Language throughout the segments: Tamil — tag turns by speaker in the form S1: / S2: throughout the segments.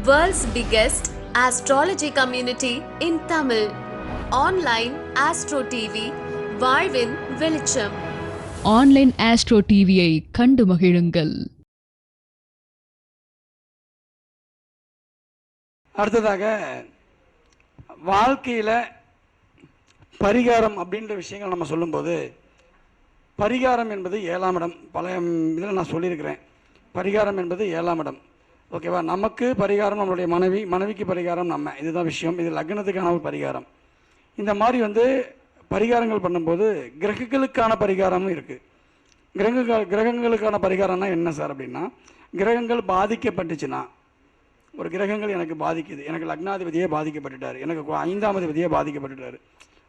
S1: World's biggest astrology community in Tamil. Online Astro TV, வாழ்வின் வெளிச்சம்.
S2: ஆன்லைன் ஆஸ்ட்ரோ டிவியை கண்டு மகிழுங்கள்.
S3: அடுத்ததாக வாழ்க்கையில் பரிகாரம் அப்படின்ற விஷயங்கள் நம்ம சொல்லும்போது, பரிகாரம் என்பது 7ஆம் இடம். பல இதில் நான் சொல்லியிருக்கிறேன், பரிகாரம் என்பது 7ஆம் இடம். ஓகேவா? நமக்கு பரிகாரம் நம்மளுடைய மனைவிக்கு பரிகாரம் நம்ம, இதுதான் விஷயம். இது லக்னத்துக்கான ஒரு பரிகாரம். இந்த மாதிரி பரிகாரங்கள் பண்ணும்போது கிரகங்களுக்கான பரிகாரமும் இருக்குது. கிரகங்களுக்கான பரிகாரம்னா என்ன சார் அப்படின்னா, கிரகங்கள் பாதிக்கப்பட்டுச்சுன்னா, ஒரு கிரகங்கள் எனக்கு பாதிக்குது, எனக்கு லக்னாதிபதியே பாதிக்கப்பட்டுட்டார், எனக்கு 5ஆம் அதிபதியே பாதிக்கப்பட்டுட்டார்,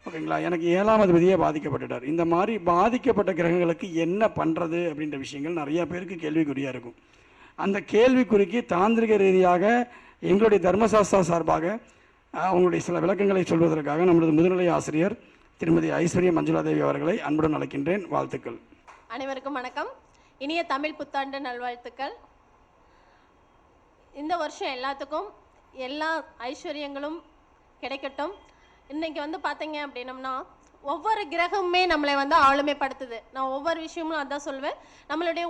S3: ஓகேங்களா, எனக்கு 7ஆம் அதிபதியே பாதிக்கப்பட்டுட்டார். இந்த மாதிரி பாதிக்கப்பட்ட கிரகங்களுக்கு என்ன பண்ணுறது அப்படின்ற விஷயங்கள் நிறையா பேருக்கு கேள்விக்குறியாக இருக்கும். அந்த கேள்விக்குறிக்கு தாந்திரிக ரீதியாக எங்களுடைய தர்மசாஸ்திரா சார்பாக அவங்களுடைய சில விளக்கங்களை சொல்வதற்காக நம்மளது முதுநிலை ஆசிரியர் திருமதி ஐஸ்வர்யா மஞ்சுளாதேவி அவர்களை அன்புடன் அழைக்கின்றேன். வாழ்த்துக்கள்.
S4: அனைவருக்கும் வணக்கம். இனிய தமிழ் புத்தாண்டு நல்வாழ்த்துக்கள். இந்த வருஷம் எல்லாத்துக்கும் எல்லா ஐஸ்வர்யங்களும் கிடைக்கட்டும். இன்றைக்கி பார்த்தீங்க அப்படின்னம்னா, ஒவ்வொரு கிரகமுமே நம்மளை ஆளுமைப்படுத்துது. நான் ஒவ்வொரு விஷயமும் அதான் சொல்வேன். நம்மளுடைய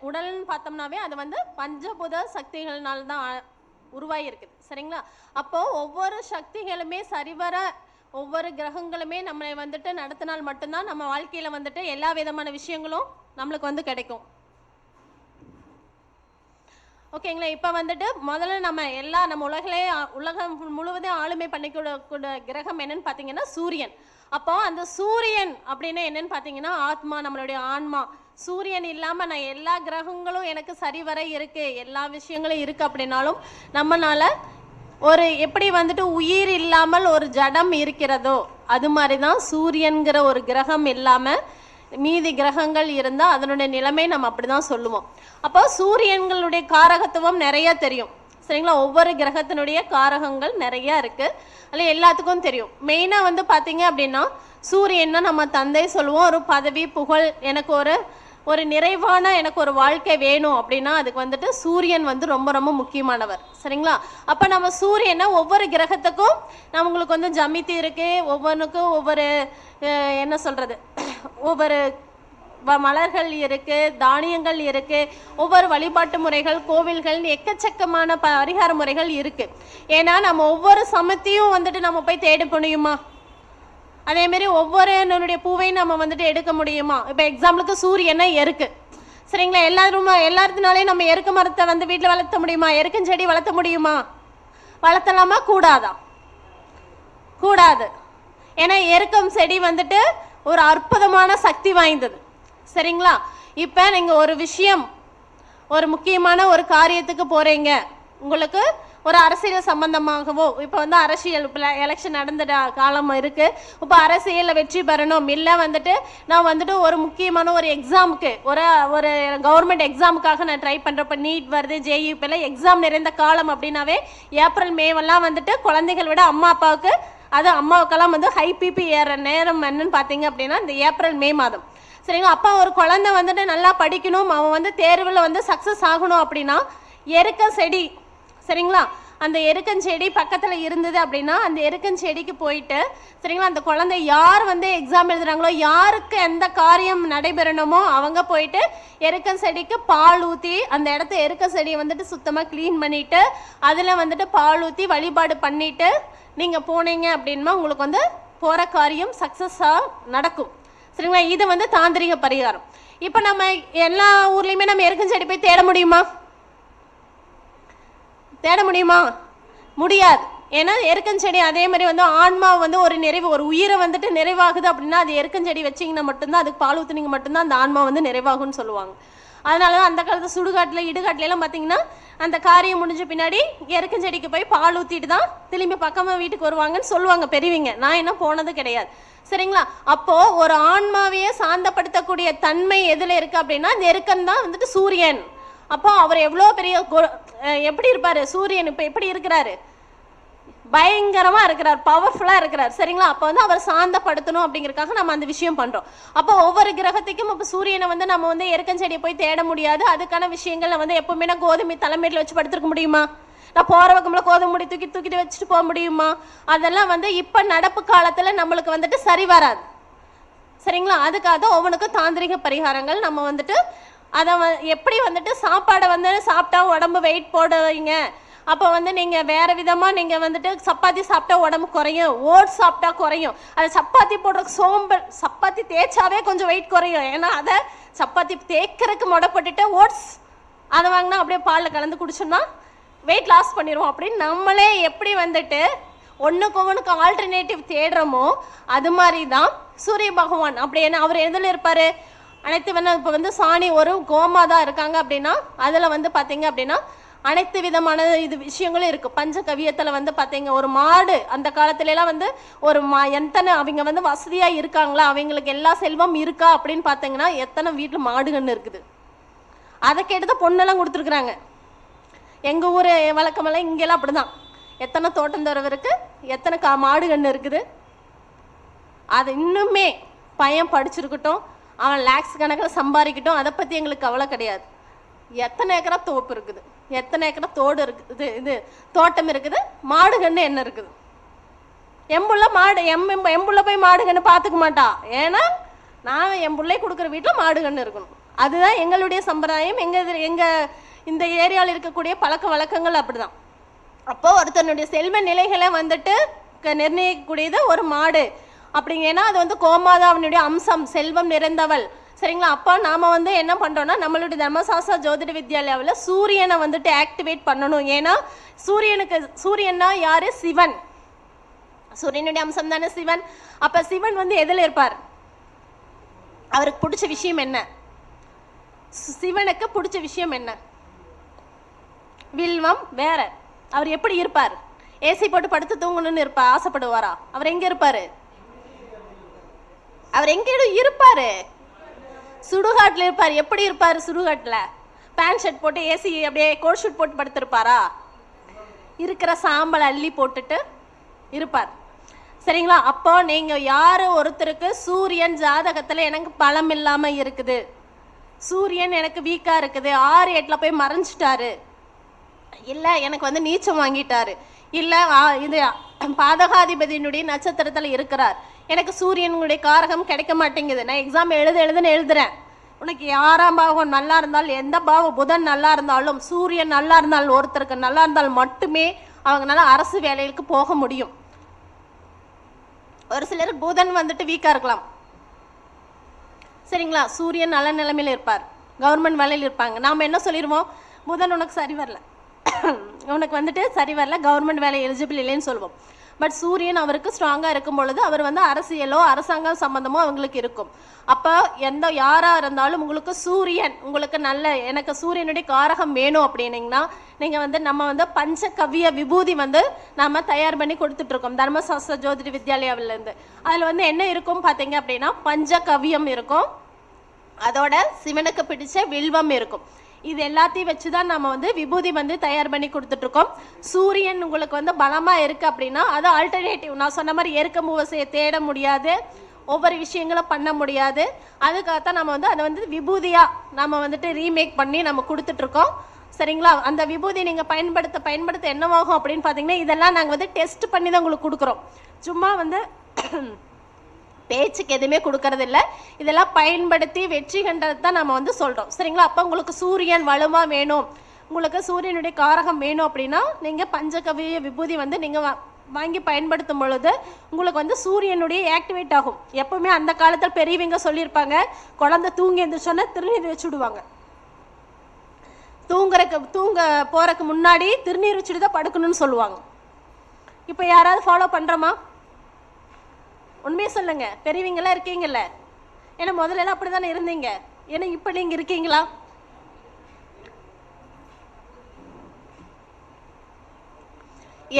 S4: உடல்னு பார்த்தோம்னாவே அது பஞ்சபூத சக்திகள்னால தான் உருவாகி இருக்குது, சரிங்களா? அப்போது ஒவ்வொரு சக்திகளுமே சரிவர ஒவ்வொரு கிரகங்களுமே நம்மளை நடத்தினால் மட்டும்தான் நம்ம வாழ்க்கையில் எல்லா விதமான விஷயங்களும் நம்மளுக்கு கிடைக்கும். ஓகேங்களா? இப்போ முதல்ல நம்ம உலகம் முழுவதும் ஆளுமை பண்ணிக்கூட கிரகம் என்னன்னு பார்த்தீங்கன்னா சூரியன். அப்போ அந்த சூரியன் அப்படின்னு என்னன்னு பார்த்தீங்கன்னா ஆத்மா, நம்மளுடைய ஆன்மா. சூரியன் இல்லாமல் நான் எல்லா கிரகங்களும் எனக்கு சரிவர இருக்கு, எல்லா விஷயங்களும் இருக்கு அப்படின்னாலும் நம்மளால ஒரு எப்படி உயிர் இல்லாமல் ஒரு ஜடம் இருக்கிறதோ அது மாதிரி தான் சூரியன்கிற ஒரு கிரகம் இல்லாமல் மீதி கிரகங்கள் இருந்தால் அதனுடைய நிலைமை நம்ம அப்படி தான் சொல்லுவோம். அப்போ சூரியன்களுடைய காரகத்துவம் நிறைய தெரியும், சரிங்களா? ஒவ்வொரு கிரகத்தினுடைய காரகங்கள் நிறையா இருக்குது, அதில் எல்லாத்துக்கும் தெரியும். மெயினாக பார்த்தீங்க அப்படின்னா சூரியன்னா நம்ம தந்தை சொல்லுவோம். ஒரு பதவி புகழ், எனக்கு ஒரு நிறைவான எனக்கு ஒரு வாழ்க்கை வேணும் அப்படின்னா அதுக்கு சூரியன் ரொம்ப ரொம்ப முக்கியமானவர், சரிங்களா? அப்போ நம்ம சூரியனை ஒவ்வொரு கிரகத்துக்கும் நம்மளுக்கு ஜமித்தி இருக்குது, ஒவ்வொன்றுக்கும் ஒவ்வொரு என்ன சொல்கிறது, ஒவ்வொரு மலர்கள் இருக்குது, தானியங்கள் இருக்குது, ஒவ்வொரு வழிபாட்டு முறைகள், கோவில்கள், எக்கச்சக்கமான பரிகார முறைகள் இருக்குது. ஏன்னா நம்ம ஒவ்வொரு சமத்தையும் நம்ம போய் தேட முடியுமா? அதேமாரி ஒவ்வொரு என்னுடைய பூவையும் நம்ம எடுக்க முடியுமா? இப்போ எக்ஸாம்பிளுக்கு சூரியனை எருக்கு, சரிங்களா? எல்லாத்தினாலையும் நம்ம எருக்கு மரத்தை வீட்டில் வளர்த்த முடியுமா? எருக்கும் செடி வளர்த்த முடியுமா? வளர்த்தலாமா? கூடாதா? கூடாது. ஏன்னா எருக்கம் செடி ஒரு அற்புதமான சக்தி வாய்ந்தது, சரிங்களா? இப்போ நீங்கள் ஒரு விஷயம், ஒரு முக்கியமான ஒரு காரியத்துக்கு போகிறீங்க, உங்களுக்கு ஒரு அரசியல் சம்பந்தமாகவோ, இப்போ அரசியல் எலெக்ஷன் நடந்த காலம் இருக்குது, இப்போ அரசியலில் வெற்றி பெறணும், இல்லை நான் ஒரு முக்கியமான ஒரு எக்ஸாமுக்கு ஒரு கவர்மெண்ட் எக்ஸாமுக்காக நான் ட்ரை பண்ணுறப்ப நீட் வருது, ஜேஇபியில் எக்ஸாம் நிறைந்த காலம் அப்படின்னாவே ஏப்ரல் மேவெல்லாம் குழந்தைகள் விட அம்மா அப்பாவுக்கு, அது அம்மாவுக்கெல்லாம் ஹை பிபி ஏற நேரம் என்னன்னு பார்த்தீங்க அப்படின்னா இந்த ஏப்ரல் மே மாதம், சரிங்களா? அப்போ ஒரு குழந்தை நல்லா படிக்கணும், அவன் தேர்வில் சக்ஸஸ் ஆகணும் அப்படின்னா எருக்க செடி, சரிங்களா? அந்த எருக்கஞ்செடி பக்கத்தில் இருந்தது அப்படின்னா அந்த எருக்கஞ்செடிக்கு போயிட்டு, சரிங்களா, அந்த குழந்தை யார் எக்ஸாம் எழுதுறாங்களோ, யாருக்கு எந்த காரியம் நடைபெறணுமோ அவங்க போயிட்டு எருக்கன் செடிக்கு பால் ஊற்றி அந்த இடத்த எருக்க செடியை சுத்தமாக க்ளீன் பண்ணிவிட்டு அதில் பால் ஊற்றி வழிபாடு பண்ணிவிட்டு நீங்கள் போனீங்க அப்படின்னா உங்களுக்கு போகிற காரியம் சக்ஸஸாக நடக்கும், சரிங்களா? இது தாந்திரிக பரிகாரம். இப்போ நம்ம எல்லா ஊர்லேயுமே நம்ம எருக்கன் செடி போய் தேட முடியுமா? தேட முடியுமா? முடியாது. ஏன்னா எருக்கஞ்செடி அதே மாதிரி ஆன்மா ஒரு நிறைவு, ஒரு உயிரை நிறைவாகுது அப்படின்னா அது எருக்கஞ்செடி வச்சிங்கன்னா மட்டும்தான், அதுக்கு பால் ஊற்றுனீங்க மட்டும்தான் அந்த ஆன்மா நிறைவாகும்னு சொல்லுவாங்க. அதனால தான் அந்த காலத்து சுடுகாட்டில் இடுகாட்டிலலாம் பார்த்தீங்கன்னா அந்த காரியம் முடிஞ்ச பின்னாடி எருக்கஞ்செடிக்கு போய் பால் ஊற்றிட்டு தான் திரும்பி பக்கமாக வீட்டுக்கு வருவாங்கன்னு சொல்லுவாங்க பெரியவங்க. நான் இன்னும் போனது கிடையாது, சரிங்களா? அப்போது ஒரு ஆன்மாவையே சாந்தப்படுத்தக்கூடிய தன்மை எதில் இருக்குது அப்படின்னா இந்த எருக்கன் தான் சூரியன். அப்போ அவர் எவ்வளோ பெரிய எப்படி இருப்பார் சூரியன்? இப்போ எப்படி இருக்கிறாரு? பயங்கரமாக இருக்கிறார், பவர்ஃபுல்லாக இருக்கிறார், சரிங்களா? அப்போ அவர் சாந்தப்படுத்தணும் அப்படிங்கிறதுக்காக நம்ம அந்த விஷயம் பண்ணுறோம். அப்போ ஒவ்வொரு கிரகத்துக்கும் இப்போ சூரியனை நம்ம எருக்கஞ்செடியை போய் தேட முடியாது. அதுக்கான விஷயங்கள் எப்பவுமே கோதுமை தலைமையில் வச்சு படுத்துருக்க முடியுமா? நான் போகிற பக்கம்ல கோதுமை முடி தூக்கிட்டு வச்சுட்டு போக முடியுமா? அதெல்லாம் வந்து இப்போ நடப்பு காலத்தில் நம்மளுக்கு வந்துட்டு சரி வராது. சரிங்களா? அதுக்காக ஒவ்வொன்றுக்கும் தாந்திரிக பரிகாரங்கள் நம்ம வந்துட்டு அதை எப்படி வந்துட்டு சாப்பாடை வந்து சாப்பிட்டா உடம்பு வெயிட் போடுவீங்க, அப்போ வந்து நீங்கள் வேறு விதமாக நீங்கள் வந்துட்டு சப்பாத்தி சாப்பிட்டா உடம்பு குறையும், ஓட்ஸ் சாப்பிட்டா குறையும். அது சப்பாத்தி போடுற சோம்பல், சப்பாத்தி தேய்ச்சாவே கொஞ்சம் வெயிட் குறையும். ஏன்னா அதை சப்பாத்தி தேய்க்கிறதுக்கு முடப்பட்டுட்டு ஓட்ஸ் அதை வாங்கினா அப்படியே பாலில் கலந்து குடிச்சோம்னா வெயிட் லாஸ் பண்ணிடுவோம். அப்படின்னு நம்மளே எப்படி வந்துட்டு ஒன்றுக்கு ஒன்றுக்கு ஆல்டர்னேட்டிவ் தேடுறோமோ அது மாதிரி தான் சூரிய பகவான். அப்படி என்ன அவர் எதில் இருப்பார்? அனைத்து இப்போ வந்து சாணி ஒரு கோமாதா இருக்காங்க அப்படின்னா அதில் வந்து பார்த்தீங்க அப்படின்னா அனைத்து விதமான விஷயங்களும் இருக்குது. பஞ்சகவியத்தில் வந்து பார்த்தீங்க ஒரு மாடு அந்த காலத்துலலாம் வந்து ஒரு எத்தனை அவங்க வந்து வசதியாக இருக்காங்களா, அவங்களுக்கு எல்லா செல்வம் இருக்கா அப்படின்னு பார்த்தீங்கன்னா எத்தனை வீட்டில் மாடுகன்னு இருக்குது. அதை கேட்டு தான் பொண்ணெல்லாம் கொடுத்துருக்குறாங்க. எங்கள் ஊர் வழக்கமெல்லாம் இங்கெல்லாம் அப்படி தான். எத்தனை தோட்டம் தரவு இருக்குது, எத்தனை மாடுகன்று இருக்குது. அது இன்னுமே பையன் படிச்சிருக்கட்டும், அவன் லேக்ஸ் கணக்கில் சம்பாதிக்கட்டும், அதை பற்றி எங்களுக்கு கவலை கிடையாது. எத்தனை ஏக்கரா தோப்பு இருக்குது, எத்தனை ஏக்கரா தோடு இருக்குது, இது தோட்டம் இருக்குது, மாடுகன்று என்ன இருக்குது. எம்புள்ள மாடு எம்புள்ள போய் மாடுகன்று பார்த்துக்க மாட்டான். ஏன்னா நான் என் பிள்ளை கொடுக்குற வீட்டில் மாடுகன்று இருக்கணும். அதுதான் எங்களுடைய சம்பிரதாயம். எங்கள் இந்த ஏரியாவில் இருக்கக்கூடிய பழக்க வழக்கங்கள் அப்படி தான். அப்போ ஒருத்தனுடைய செல்வ நிலைகளை வந்துட்டு நிர்ணயிக்கக்கூடியது ஒரு மாடு அப்படிங்கன்னா அது வந்து கோமாதா அவனுடைய அம்சம், செல்வம் நிறைந்தவள். சரிங்களா? அப்போ நாம் வந்து என்ன பண்ணுறோன்னா நம்மளுடைய தர்மசாஸ்திர ஜோதிட வித்யாலயாவில் சூரியனை வந்துட்டு ஆக்டிவேட் பண்ணணும். ஏன்னா சூரியன்னா யார்? சிவன். சூரியனுடைய அம்சம் தானே சிவன். அப்போ சிவன் வந்து எதில் இருப்பார்? அவருக்கு பிடிச்ச விஷயம் என்ன? சிவனுக்கு பிடிச்ச விஷயம் என்ன? வில்வம். வேற அவர் எப்படி இருப்பார்? ஏசி போட்டு படுத்து தூங்கணும்னு இருப்பார், ஆசைப்படுவாரா? அவர் எங்க இருப்பாரு? அவர் எங்க இருப்பாரு? சுடுகாட்டில் இருப்பார். எப்படி இருப்பார் சுடுகாட்டில்? பேண்ட் ஷர்ட் போட்டு ஏசி அப்படியே கோட் ஷூட் போட்டு படுத்திருப்பாரா? இருக்கிற சாம்பல் அள்ளி போட்டுட்டு இருப்பார். சரிங்களா? அப்போ நீங்க யாரு ஒருத்தருக்கு சூரியன் ஜாதகத்துல எனக்கு பலம் இல்லாம இருக்குது, சூரியன் எனக்கு வீக்கா இருக்குது, 6 8 போய் மறைஞ்சிட்டாரு, இல்லை எனக்கு வந்து நீச்சம் வாங்கிட்டாரு, இல்லை இது பாதகாதிபதியினுடைய நட்சத்திரத்தில் இருக்கிறார், எனக்கு சூரியனுடைய காரகம் கிடைக்க மாட்டேங்குது, நான் எக்ஸாம் எழுதுறேன், உனக்கு 6ஆம் பாவம் நல்லா இருந்தால், எந்த பாவம் புதன் நல்லா இருந்தாலும், சூரியன் நல்லா இருந்தால், ஒருத்தருக்கு நல்லா இருந்தால் மட்டுமே அவங்களால அரசு வேலைகளுக்கு போக முடியும். ஒரு சிலருக்கு புதன் வந்துட்டு வீக்காக இருக்கலாம். சரிங்களா? சூரியன் நல்ல நிலைமையில் இருப்பார், கவர்மெண்ட் வேலையில் இருப்பாங்க. நாம் என்ன சொல்லிடுவோம்? புதன் உனக்கு சரி வரல, உனக்கு வந்துட்டு சரி வரல, கவர்மெண்ட் வேலை எலிஜிபிள் இல்லைன்னு சொல்லுவோம். பட் சூரியன் அவருக்கு ஸ்ட்ராங்காக இருக்கும் பொழுது அவர் வந்து அரசியலோ அரசாங்கம் சம்மந்தமோ அவங்களுக்கு இருக்கும். அப்போ யாராக இருந்தாலும் உங்களுக்கு சூரியன் உங்களுக்கு நல்ல, எனக்கு சூரியனுடைய காரகம் வேணும் அப்படின்னீங்கன்னா நீங்கள் வந்து நம்ம வந்து பஞ்சகவிய விபூதி வந்து நம்ம தயார் பண்ணி கொடுத்துட்ருக்கோம் தர்மசாஸ்திர ஜோதிட வித்யாலயாவிலேருந்து. அதில் வந்து என்ன இருக்கும் பார்த்தீங்க அப்படின்னா பஞ்சகவியம் இருக்கும், அதோட சிவனுக்கு பிடிச்ச வில்வம் இருக்கும். இது எல்லாத்தையும் வச்சு தான் நம்ம வந்து விபூதி வந்து தயார் பண்ணி கொடுத்துட்ருக்கோம். சூரியன் உங்களுக்கு வந்து பலமாக இருக்குது அப்படின்னா அது ஆல்டர்னேட்டிவ். நான் சொன்ன மாதிரி ஏற்க மூவசையை தேட முடியாது, ஒவ்வொரு விஷயங்களும் பண்ண முடியாது. அதுக்காகத்தான் நம்ம வந்து அதை வந்து விபூதியாக நம்ம வந்துட்டு ரீமேக் பண்ணி நம்ம கொடுத்துட்ருக்கோம். சரிங்களா? அந்த விபூதி நீங்கள் பயன்படுத்த என்னவாகும் அப்படின்னு பார்த்தீங்கன்னா இதெல்லாம் நாங்கள் வந்து டெஸ்ட் பண்ணி தான் உங்களுக்கு கொடுக்குறோம். சும்மா வந்து பேச்சுக்கு எதுவுமே கொடுக்கறது இல்லை, இதெல்லாம் பயன்படுத்தி வெற்றி கண்டது தான் நம்ம வந்து சொல்கிறோம். சரிங்களா? அப்போ உங்களுக்கு சூரியன் வலுவாக வேணும், உங்களுக்கு சூரியனுடைய காரகம் வேணும் அப்படின்னா நீங்கள் பஞ்சகவிய விபூதி வந்து நீங்கள் வாங்கி பயன்படுத்தும் பொழுது உங்களுக்கு வந்து சூரியனுடைய ஆக்டிவேட் ஆகும். எப்பவுமே அந்த காலத்தில் பெரியவங்க சொல்லியிருப்பாங்க, குழந்தை தூங்கி எழுந்திரிச்சோன்னா திருநீர் வச்சு விடுவாங்க. தூங்க போகிறதுக்கு முன்னாடி திருநீர் வச்சுட்டு தான் படுக்கணும்னு சொல்லுவாங்க. இப்போ யாராவது ஃபாலோ பண்ணுறோமா? உண்மையை சொல்லுங்க, பெரியவங்களாம் இருக்கீங்கல்ல, ஏன்னா முதல்ல அப்படி தானே இருந்தீங்க, ஏன்னா இப்போ நீங்கள் இருக்கீங்களா?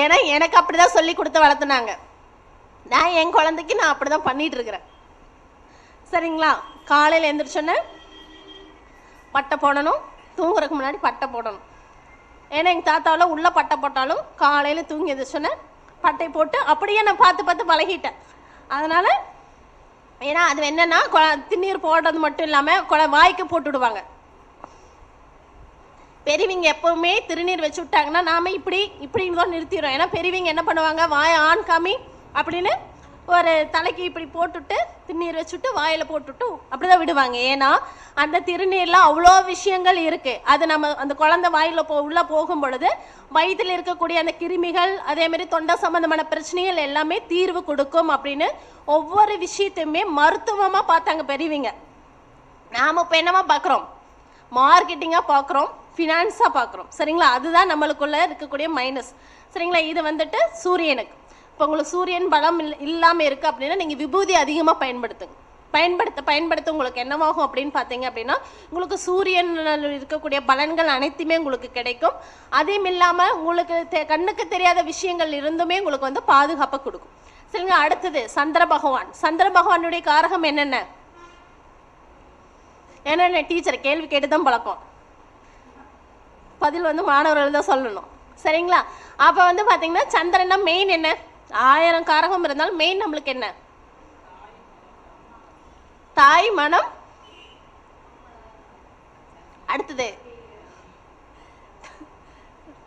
S4: ஏன்னா எனக்கு அப்படிதான் சொல்லி கொடுத்து வளர்த்துனாங்க. நான் என் குழந்தைக்கு நான் அப்படிதான் பண்ணிட்டு இருக்கிறேன். சரிங்களா? காலையில் எழுந்திரிச்சோன்னே பட்டை போடணும், தூங்குறதுக்கு முன்னாடி பட்டை போடணும். ஏன்னா எங்கள் தாத்தாவில் உள்ள பட்டை போட்டாலும் காலையில் தூங்கி எழுந்திரிச்சோன்னே பட்டை போட்டு அப்படியே நான் பார்த்து பழகிட்டேன். அதனால் ஏன்னா அது என்னன்னா திருநீர் போடுறது மட்டும் இல்லாமல் வாய்க்கு போட்டுவிடுவாங்க. பெரியவங்க எப்பவுமே திருநீர் வச்சு விட்டாங்கன்னா நாம இப்படின்னு தான் நிறுத்திடுறோம். ஏன்னா பெரியவங்க என்ன பண்ணுவாங்க, வாயை ஆண் காமி அப்படின்னு ஒரு தலைக்கு இப்படி போட்டுட்டு திருநீர் வச்சுட்டு வாயில் போட்டுட்டு அப்படிதான் விடுவாங்க. ஏன்னா அந்த திருநீரில் அவ்வளோ விஷயங்கள் இருக்கு. அது நம்ம அந்த குழந்தை வாயில் உள்ள போகும் பொழுது வயிற்றில் இருக்கக்கூடிய அந்த கிருமிகள், அதே மாதிரி தொண்டை சம்பந்தமான பிரச்சனைகள் எல்லாமே தீர்வு கொடுக்கும் அப்படின்னு ஒவ்வொரு விஷயத்தையுமே மருத்துவமாக பார்த்தாங்க பெரியவங்க. நாம் இப்போ என்னமா பார்க்குறோம், மார்க்கெட்டிங்காக பார்க்குறோம், ஃபினான்ஸாக பார்க்குறோம். சரிங்களா, அதுதான் நம்மளுக்குள்ள இருக்கக்கூடிய மைனஸ். சரிங்களா, இது வந்துட்டு சூரியனுக்கு. இப்போ உங்களுக்கு சூரியன் பலம் இல்லாமல் இருக்குது அப்படின்னா நீங்கள் விபூதி அதிகமாக பயன்படுத்துங்க. பயன்படுத்த உங்களுக்கு என்னவாகும் அப்படின்னு பார்த்தீங்க அப்படின்னா உங்களுக்கு சூரியன் இருக்கக்கூடிய பலன்கள் அனைத்துமே உங்களுக்கு கிடைக்கும். அதையும் இல்லாமல் உங்களுக்கு கண்ணுக்கு தெரியாத விஷயங்கள் இருந்துமே உங்களுக்கு வந்து பாதுகாப்பை கொடுக்கும். சரிங்களா, அடுத்தது சந்திர பகவான். சந்திர பகவானுடைய காரகம் என்னென்ன டீச்சர் கேள்வி கேட்டு தான் பழக்கம், பதில் வந்து மாணவர்கள் தான் சொல்லணும். சரிங்களா, அப்போ வந்து பார்த்தீங்கன்னா சந்திரனா மெயின் என்ன, 1000 காரகம் இருந்தாலும் மெயின் நம்மளுக்கு என்ன, தாய் மனம், அடுத்தது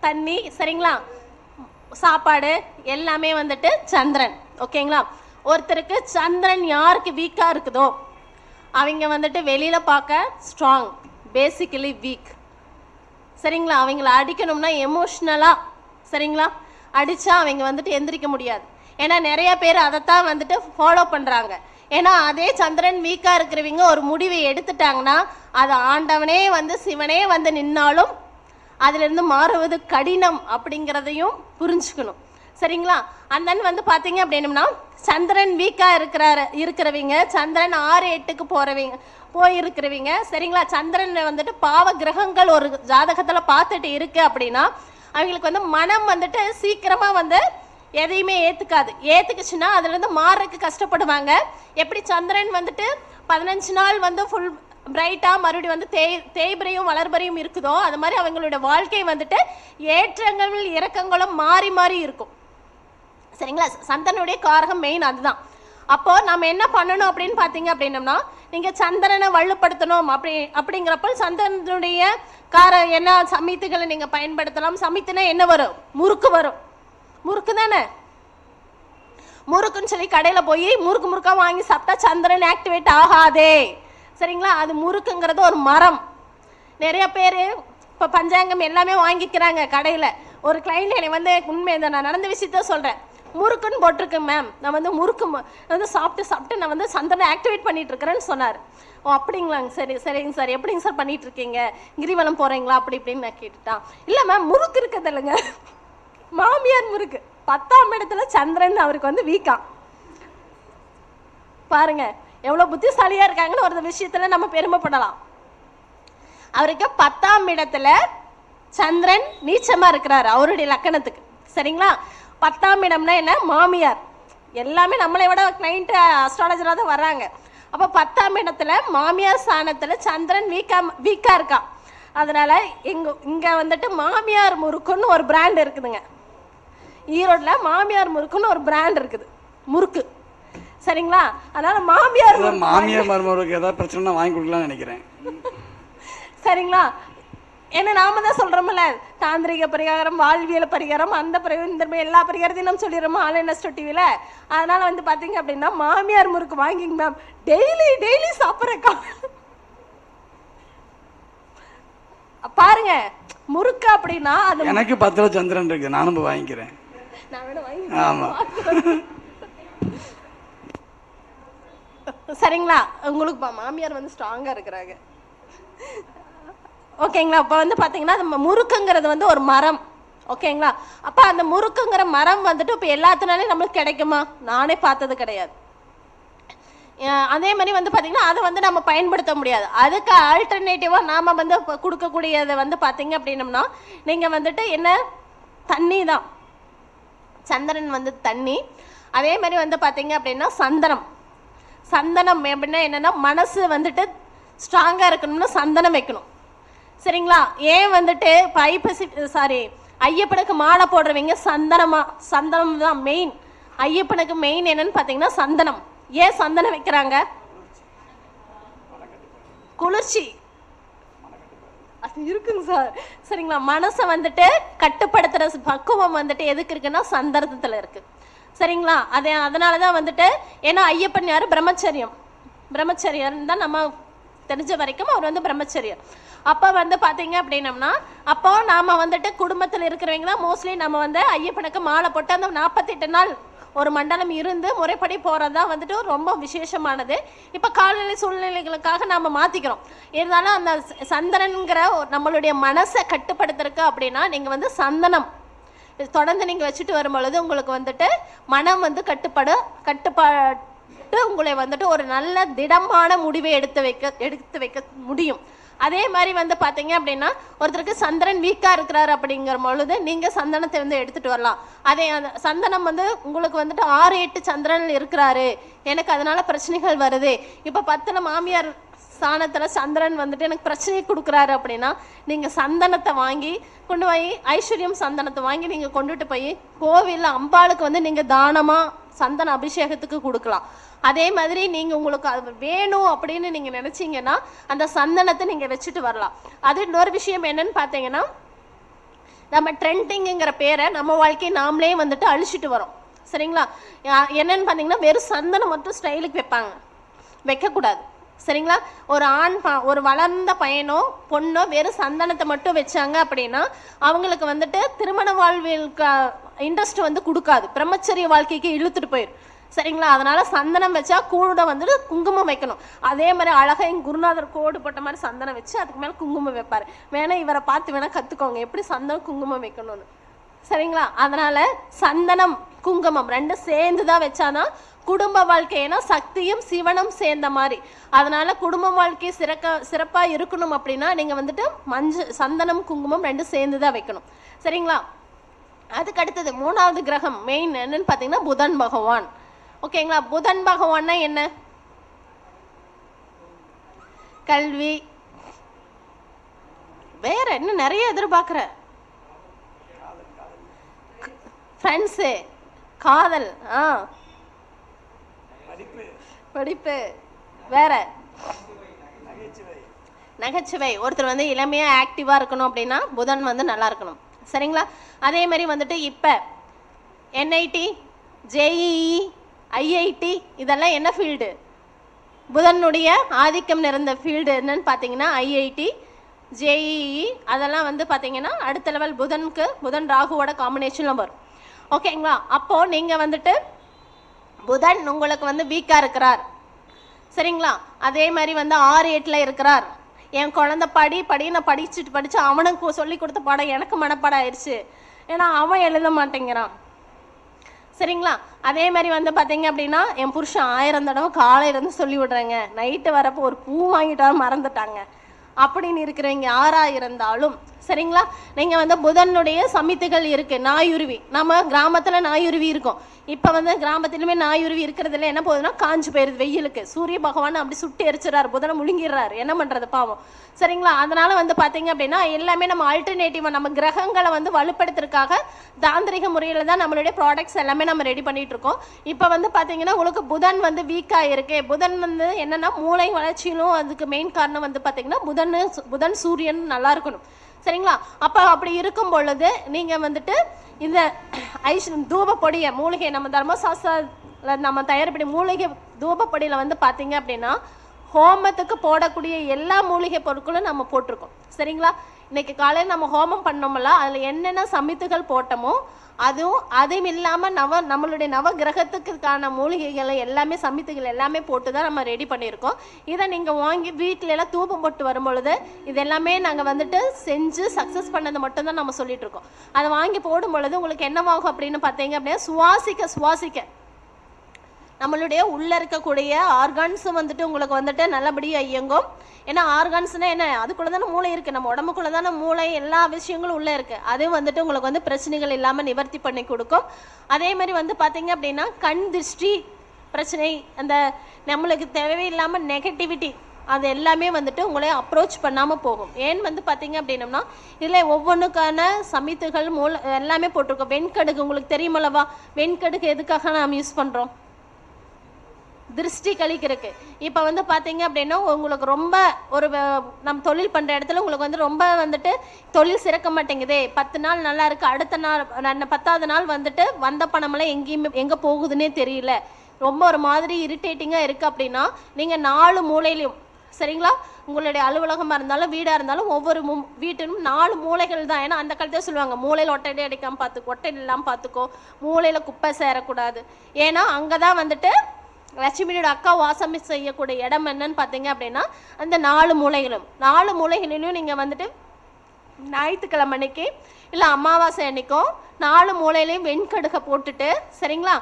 S4: தண்ணி. சரிங்களா, சாப்பாடு எல்லாமே வந்துட்டு சந்திரன். ஓகேங்களா, ஒருத்தருக்கு சந்திரன் யாருக்கு வீக்கா இருக்குதோ அவங்க வந்துட்டு வெளியில பார்க்க ஸ்ட்ராங், பேசிக்கலி வீக். சரிங்களா, அவங்கள அடிக்கணும்னா எமோஷ்னலா, சரிங்களா, அடிச்சா அவங்க வந்துட்டு எந்திரிக்க முடியாது. ஏன்னா நிறைய பேர் அதைத்தான் வந்துட்டு ஃபாலோ பண்றாங்க. ஏன்னா அதே சந்திரன் வீக்கா இருக்கிறவங்க ஒரு முடிவை எடுத்துட்டாங்கன்னா அது ஆண்டவனே வந்து சிவனே வந்து நின்னாலும் அதுல இருந்து மாறுவது கடினம் அப்படிங்கிறதையும் புரிஞ்சுக்கணும். சரிங்களா, அந்தன் வந்து பாத்தீங்க அப்படின்னம்னா சந்திரன் வீக்கா இருக்கிறவங்க, சந்திரன் 6-8க்கு போயிருக்கிறவங்க. சரிங்களா, சந்திரன் வந்துட்டு பாவ கிரகங்கள் ஒரு ஜாதகத்துல பார்த்துட்டு இருக்கு அப்படின்னா அவங்களுக்கு வந்து மனம் வந்துட்டு சீக்கிரமா வந்து எதையுமே ஏத்துக்குச்சுன்னா அதுல இருந்து மாறுறதுக்கு கஷ்டப்படுவாங்க. எப்படி சந்திரன் வந்துட்டு 15 நாள் வந்து ஃபுல் பிரைட்டா மறுபடியும் வந்து தேய்பிரையும் வளர்பறையும் இருக்குதோ அது மாதிரி அவங்களோட வாழ்க்கை வந்துட்டு ஏற்றங்களும் இறக்கங்களும் மாறி மாறி இருக்கும். சரிங்களா, சந்திரனுடைய காரகம் மெயின் அதுதான். அப்போ நம்ம என்ன பண்ணணும் அப்படின்னு பார்த்தீங்க அப்படின்னம்னா நீங்க சந்திரனை வலுப்படுத்தணும் அப்படிங்கிறப்ப சந்திரனுடைய என்ன சமித்துகளை நீங்க பயன்படுத்தலாம். சமித்துனா என்ன வரும், முறுக்கு வரும். முறுக்கு தானே, முறுக்குன்னு சொல்லி கடையில போய் முறுக்கா வாங்கி சாப்பிட்டா சந்திரன் ஆக்டிவேட் ஆகாதே. சரிங்களா, அது முறுக்குங்கிறது ஒரு மரம். நிறைய பேர் இப்போ பஞ்சாங்கம் எல்லாமே வாங்கிக்கிறாங்க கடையில். ஒரு கிளைண்ட் என்னை வந்து உண்மை நான் நடந்த விஷயத்த சொல்கிறேன், முறுக்குன்னு போட்டிருக்கேன் மேம், நான் வந்து முறுக்கு வந்து சாப்பிட்டு நான் வந்து சந்திரனை ஆக்டிவேட் பண்ணிட்டு இருக்கிறேன்னு சொன்னார். ஓ அப்படிங்களாங்க, சரிங்க சார், எப்படிங்க சார் பண்ணிட்டு இருக்கீங்க, கிரிவலம் போகிறீங்களா அப்படி இப்படின்னு நான் கேட்டுட்டான். இல்லை மேம் முறுக்கு இருக்குது இல்லைங்க, மாமியார் முறுக்கு 10ஆம் இடத்துல சந்திரன் அவருக்கு வந்து வீக்காம். பாருங்க எவ்வளோ புத்திசாலியாக இருக்காங்கன்னு ஒரு விஷயத்தில் நம்ம பெருமைப்படலாம். அவருக்கு 10ஆம் இடத்துல சந்திரன் நீச்சமாக இருக்கிறாரு அவருடைய லக்கணத்துக்கு. சரிங்களா, 10ஆம் இடம்னா என்ன, மாமியார். எல்லாமே நம்மளை விட கிளைண்ட் அஸ்ட்ராலஜராக தான் வர்றாங்க. அப்போ 10ஆம் இடத்துல மாமியார் ஸ்தானத்தில் சந்திரன் வீக்காக இருக்கான். அதனால இங்கே வந்துட்டு மாமியார் முறுக்குன்னு ஒரு பிராண்ட் இருக்குதுங்க. ஈரோட்டில் மாமியார் முறுக்குன்னு ஒரு பிராண்ட் இருக்குது, முறுக்கு. சரிங்களா, அதனால மாமியார்
S3: மருமகளுக்கு ஏதாவது பிரச்சனை வாங்கி கொடுக்கலாம்னு நினைக்கிறேன்.
S4: சரிங்களா, ஏன்னா நாம தான் சொல்றோம்ல தாந்திரிக பரிகாரம், வாழ்வியல் பரிகாரம், அந்த இந்த எல்லா பரிகாரத்தையும் நம்ம சொல்லிடுறோமா ஆன்லைன் அஸ்ட்ரோ டிவியில். அதனால வந்து பார்த்தீங்க அப்படின்னா மாமியார் முறுக்கு வாங்கிங்க மேம், டெய்லி சாப்பிட்றக்கா. பாருங்க முறுக்கு அப்படின்னா அது
S3: எனக்கு 10 சந்திரன் இருக்கு, நானும் வாங்கிக்கிறேன். ஆமா
S4: சரிங்களா, உங்களுக்கு மாமியார் வந்து ஸ்ட்ராங்கா இருக்கிறாங்க. ஓகேங்களா, இப்போ வந்து பார்த்தீங்கன்னா அந்த முறுக்குங்கிறது வந்து ஒரு மரம். ஓகேங்களா, அப்போ அந்த முறுக்குங்கிற மரம் வந்துட்டு இப்போ எல்லாத்தினாலையும் நம்மளுக்கு கிடைக்குமா, நானே பார்த்தது கிடையாது. அதே மாதிரி வந்து பார்த்தீங்கன்னா அதை வந்து நம்ம பயன்படுத்த முடியாது. அதுக்கு ஆல்டர்னேட்டிவாக நாம் வந்து கொடுக்கக்கூடியதை வந்து பார்த்தீங்க அப்படின்னம்னா நீங்கள் வந்துட்டு என்ன, தண்ணி தான். சந்திரன் வந்து தண்ணி. அதே மாதிரி வந்து பார்த்தீங்க அப்படின்னா சந்தனம் அப்படின்னா என்னென்னா மனசு வந்துட்டு ஸ்ட்ராங்காக இருக்கணும்னா சந்தனம் வைக்கணும். சரிங்களா, ஏன் வந்துட்டு ஐயப்பனுக்கு மாலை போடுறவங்க சந்தனம் தான் மெயின். ஐயப்பனுக்கு மெயின் என்னன்னு பார்த்தீங்கன்னா சந்தனம். ஏன் சந்தனம் வைக்கிறாங்க, குளிர்ச்சி. அது இருக்குங்க சார். சரிங்களா, மனசை வந்துட்டு கட்டுப்படுத்துற பக்குவம் வந்துட்டு எதுக்கு இருக்குன்னா சந்தர்ப்பத்துல இருக்கு. சரிங்களா, அதனால தான் வந்துட்டு, ஏன்னா ஐயப்பன் யாரு? பிரம்மச்சரியம் தான் நம்ம தெரிஞ்ச வரைக்கும் அவர் வந்து பிரம்மச்சரியம். அப்போ வந்து பார்த்தீங்க அப்படின்னம்னா, அப்போ நாம் வந்துட்டு குடும்பத்தில் இருக்கிறவங்க தான் மோஸ்ட்லி நம்ம வந்து ஐயப்பனுக்கு மாலை போட்டு அந்த 48 நாள் ஒரு மண்டலம் இருந்து முறைப்படி போகிறது தான் வந்துட்டு ரொம்ப விசேஷமானது. இப்போ காலநிலை சூழ்நிலைகளுக்காக நாம் மாற்றிக்கிறோம். இருந்தாலும் அந்த சந்தனங்கிற நம்மளுடைய மனசை கட்டுப்படுத்துறதுக்கு அப்படின்னா நீங்கள் வந்து சந்தனம் தொடர்ந்து நீங்கள் வச்சுட்டு வரும்பொழுது உங்களுக்கு வந்துட்டு மனம் வந்து கட்டுப்பாட்டு உங்களை வந்துட்டு ஒரு நல்ல திடமான முடிவை எடுத்து வைக்க முடியும். அதே மாதிரி வந்து பார்த்தீங்க அப்படின்னா, ஒருத்தருக்கு சந்திரன் வீக்காக இருக்கிறாரு அப்படிங்கிற பொழுது நீங்கள் சந்தனத்தை வந்து எடுத்துகிட்டு வரலாம். அதே அந்த சந்தனம் வந்து உங்களுக்கு வந்துட்டு 6-8 சந்திரன் இருக்கிறாரு, எனக்கு அதனால பிரச்சனைகள் வருது, இப்போ 10 மாமியார் ஸ்தானத்தில் சந்திரன் வந்துட்டு எனக்கு பிரச்சனையை கொடுக்குறாரு அப்படின்னா, நீங்கள் சந்தனத்தை வாங்கி கொண்டு போய் ஐஸ்வர்யம் சந்தனத்தை வாங்கி நீங்கள் கொண்டுட்டு போய் கோவிலில் அம்பாளுக்கு வந்து நீங்கள் தானமாக சந்தன அபிஷேகத்துக்கு கொடுக்கலாம். அதே மாதிரி நீங்கள் உங்களுக்கு அது வேணும் அப்படின்னு நீங்கள் நினச்சிங்கன்னா அந்த சந்தனத்தை நீங்கள் வச்சுட்டு வரலாம். அது இன்னொரு விஷயம் என்னன்னு பார்த்தீங்கன்னா, நம்ம ட்ரெண்டிங்குங்கிற பேரை நம்ம வாழ்க்கையை நாமளே வந்துட்டு அழிச்சிட்டு வரோம். சரிங்களா, என்னன்னு பார்த்தீங்கன்னா வெறும் சந்தனம் மட்டும் ஸ்டைலுக்கு வைக்கக்கூடாது. சரிங்களா, ஒரு வளர்ந்த பையனோ பொண்ணோ வெறும் சந்தனத்தை மட்டும் வச்சாங்க அப்படின்னா அவங்களுக்கு வந்துட்டு திருமண வாழ்விற்கு இன்ட்ரெஸ்ட் வந்து கொடுக்காது, பிரம்மச்சரிய வாழ்க்கைக்கு இழுத்துட்டு போயிடும். சரிங்களா, அதனால சந்தனம் வச்சா கூட வந்துட்டு குங்குமம் வைக்கணும். அதே மாதிரி அழகாக எங்கள் குருநாதர் கோடு போட்ட மாதிரி சந்தனம் வச்சு அதுக்கு மேலே குங்குமம் வைப்பார். வேணா இவரை பார்த்து வேணா கற்றுக்கோங்க எப்படி சந்தனம் குங்குமம் வைக்கணும்னு. சரிங்களா, அதனால சந்தனம் குங்குமம் ரெண்டும் சேர்ந்து தான் வச்சாதான் குடும்ப வாழ்க்கை. ஏன்னா சக்தியும் சிவனும் சேர்ந்த மாதிரி. அதனால குடும்ப வாழ்க்கை சிறப்பாக இருக்கணும் அப்படின்னா நீங்கள் வந்துட்டு சந்தனம் குங்குமம் ரெண்டும் சேர்ந்து தான் வைக்கணும். சரிங்களா, அதுக்கு அடுத்தது 3வது கிரகம் மெயின் என்னன்னு பார்த்தீங்கன்னா புதன் பகவான். ஓகேங்களா, புதன் பகவான்னா என்ன? கல்வி, வேற என்ன நிறைய எதிர்பார்க்குற, ஃப்ரெண்ட்ஸு, காதல், படிப்பு, வேற நகைச்சுவை. ஒருத்தர் வந்து இளமையாக ஆக்டிவாக இருக்கணும் அப்படின்னா புதன் வந்து நல்லா இருக்கணும். சரிங்களா, அதே மாதிரி வந்துட்டு இப்போ NIT, JEE, IIT இதெல்லாம் என்ன ஃபீல்டு? புதனுடைய ஆதிக்கம் நிறைந்த ஃபீல்டு என்னன்னு பார்த்தீங்கன்னா IIT, JEE அதெல்லாம் வந்து பார்த்தீங்கன்னா அடுத்த லெவல் புதன் ராகுவோட காம்பினேஷனில் வரும். ஓகேங்களா, அப்போது நீங்கள் வந்துட்டு புதன் உங்களுக்கு வந்து வீக்காக இருக்கிறார். சரிங்களா, அதே மாதிரி வந்து 6-8 இருக்கிறார். என் குழந்தை படி நான் படித்து அவனுக்கு சொல்லி கொடுத்த பாடம் எனக்கு மனப்பாடம் ஆயிடுச்சு, ஏன்னா அவன் எழுத மாட்டேங்கிறான். சரிங்களா, அதே மாதிரி வந்து பார்த்தீங்க அப்படின்னா என் புருஷன் 1000 தடவை காலையிலேருந்து சொல்லி விடுறேங்க, நைட்டு வரப்போ ஒரு பூ வாங்கிட்டா மறந்துட்டாங்க அப்படின்னு இருக்கிறவங்க யாராக இருந்தாலும் சரிங்களா, நீங்கள் வந்து புதனுடைய சமித்துகள் இருக்குது. நாயுருவி, நம்ம கிராமத்தில் நாயுருவி இருக்கும். இப்போ வந்து கிராமத்திலுமே நாயுருவி இருக்கிறதுல என்ன போகுதுன்னா காஞ்சு போயிடுது வெயிலுக்கு. சூரிய பகவான் அப்படி சுட்டு எரிச்சிடறாரு, புதனை முழுங்கிடுறாரு, என்ன பண்ணுறது பாவம். சரிங்களா, அதனால் வந்து பார்த்தீங்க அப்படின்னா எல்லாமே நம்ம ஆல்டர்னேட்டிவாக நம்ம கிரகங்களை வந்து வலுப்படுத்துறதுக்காக தாந்திரிக முறையில் தான் நம்மளுடைய ப்ராடக்ட்ஸ் எல்லாமே நம்ம ரெடி பண்ணிகிட்டு இருக்கோம். இப்போ வந்து பார்த்தீங்கன்னா உங்களுக்கு புதன் வந்து வீக்காக இருக்குது. புதன் வந்து என்னென்னா மூளை வளர்ச்சியிலும் அதுக்கு மெயின் காரணம் வந்து பார்த்தீங்கன்னா புதன் சூரியன் நல்லா இருக்கணும். சரிங்களா, அப்போ அப்படி இருக்கும் பொழுது நீங்கள் வந்துட்டு இந்த தூபப்பொடியை மூலிகை நம்ம தர்மசாஸ்திரத்தில் நம்ம தயாரிப்படி மூலிகை தூபப்பொடியில் வந்து பார்த்தீங்க அப்படின்னா ஹோமத்துக்கு போடக்கூடிய எல்லா மூலிகை பொருட்களும் நம்ம போட்டிருக்கோம். சரிங்களா, இன்னைக்கு காலையில் நம்ம ஹோமம் பண்ணோம்ல, அதில் என்னென்ன சமித்துகள் போட்டோமோ அதுவும் இல்லாமல் நம்மளுடைய நவ கிரகத்துக்கான மூலிகைகளை எல்லாமே சமித்துகள் எல்லாமே போட்டு தான் நம்ம ரெடி பண்ணியிருக்கோம். இதை நீங்கள் வாங்கி வீட்டில எல்லாம் தூபம் போட்டு வரும்பொழுது இது எல்லாமே நாங்கள் வந்துட்டு செஞ்சு சக்ஸஸ் பண்ணது மட்டும்தான் நம்ம சொல்லிட்டு இருக்கோம். அதை வாங்கி போடும் பொழுது உங்களுக்கு என்னவாகும் அப்படின்னு பார்த்தீங்க அப்படின்னா சுவாசிக்க நம்மளுடைய உள்ளே இருக்கக்கூடிய ஆர்கான்ஸும் வந்துட்டு உங்களுக்கு வந்துட்டு நல்லபடியாக இயங்கும். ஏன்னா ஆர்கான்ஸ்னால் என்ன, அதுக்குள்ளே தானே மூளை இருக்குது, நம்ம உடம்புக்குள்ளே தானே மூளை, எல்லா விஷயங்களும் உள்ளே இருக்குது. அதுவும் வந்துட்டு உங்களுக்கு வந்து பிரச்சனைகள் இல்லாமல் நிவர்த்தி பண்ணி கொடுக்கும். அதே மாதிரி வந்து பார்த்தீங்க அப்படின்னா கண் திருஷ்டி பிரச்சனை, அந்த நம்மளுக்கு தேவையில்லாமல் நெகட்டிவிட்டி அது எல்லாமே வந்துட்டு உங்களை அப்ரோச் பண்ணாமல் போகும். ஏன்னு வந்து பார்த்தீங்க அப்படின்னம்னா இதில் ஒவ்வொன்றுக்கான சமித்துகள் எல்லாமே போட்டிருக்கோம். வெண்கடுகு உங்களுக்கு தெரியுமல்லவா, வெண்கடுகு எதுக்காக நாம் யூஸ் பண்ணுறோம்? திருஷ்டி கழிக்கிறதுக்கு. இப்போ வந்து பார்த்தீங்க அப்படின்னா உங்களுக்கு ரொம்ப ஒரு நம்ம தொழில் பண்ணுற இடத்துல உங்களுக்கு வந்து ரொம்ப வந்துட்டு தொழில் சிறக்க மாட்டேங்குது, 10 நாள் நல்லா இருக்குது, அடுத்த நாள் 10வது நாள் வந்துட்டு வந்த பணமெல்லாம் எங்கே போகுதுன்னே தெரியல, ரொம்ப ஒரு மாதிரி இரிட்டேட்டிங்காக இருக்குது அப்படின்னா நீங்கள் 4 மூலையிலையும், சரிங்களா, உங்களுடைய அலுவலகமாக இருந்தாலும் வீடாக இருந்தாலும் ஒவ்வொரு வீட்டிலும் 4 மூலைகள் தான். ஏன்னா அந்த காலத்தில் சொல்லுவாங்க மூலையில் ஒட்டடை அடிக்காமல் பார்த்துக்கோ, ஒட்டை இல்லாமல் பார்த்துக்கோ, மூலையில் குப்பை சேரக்கூடாது. ஏன்னா அங்கே தான் வந்துட்டு லட்சுமியோட அக்கா வாசம் செய்யக்கூடிய இடம் என்னன்னு பார்த்தீங்க அப்படின்னா அந்த 4 மூலைகளும். 4 மூலைகளிலும் நீங்கள் வந்துட்டு ஞாயிற்றுக்கிழமை அன்னைக்கு இல்லை அமாவாசை அன்னைக்கும் 4 மூலையிலையும் வெண்கடுகை போட்டுட்டு, சரிங்களா,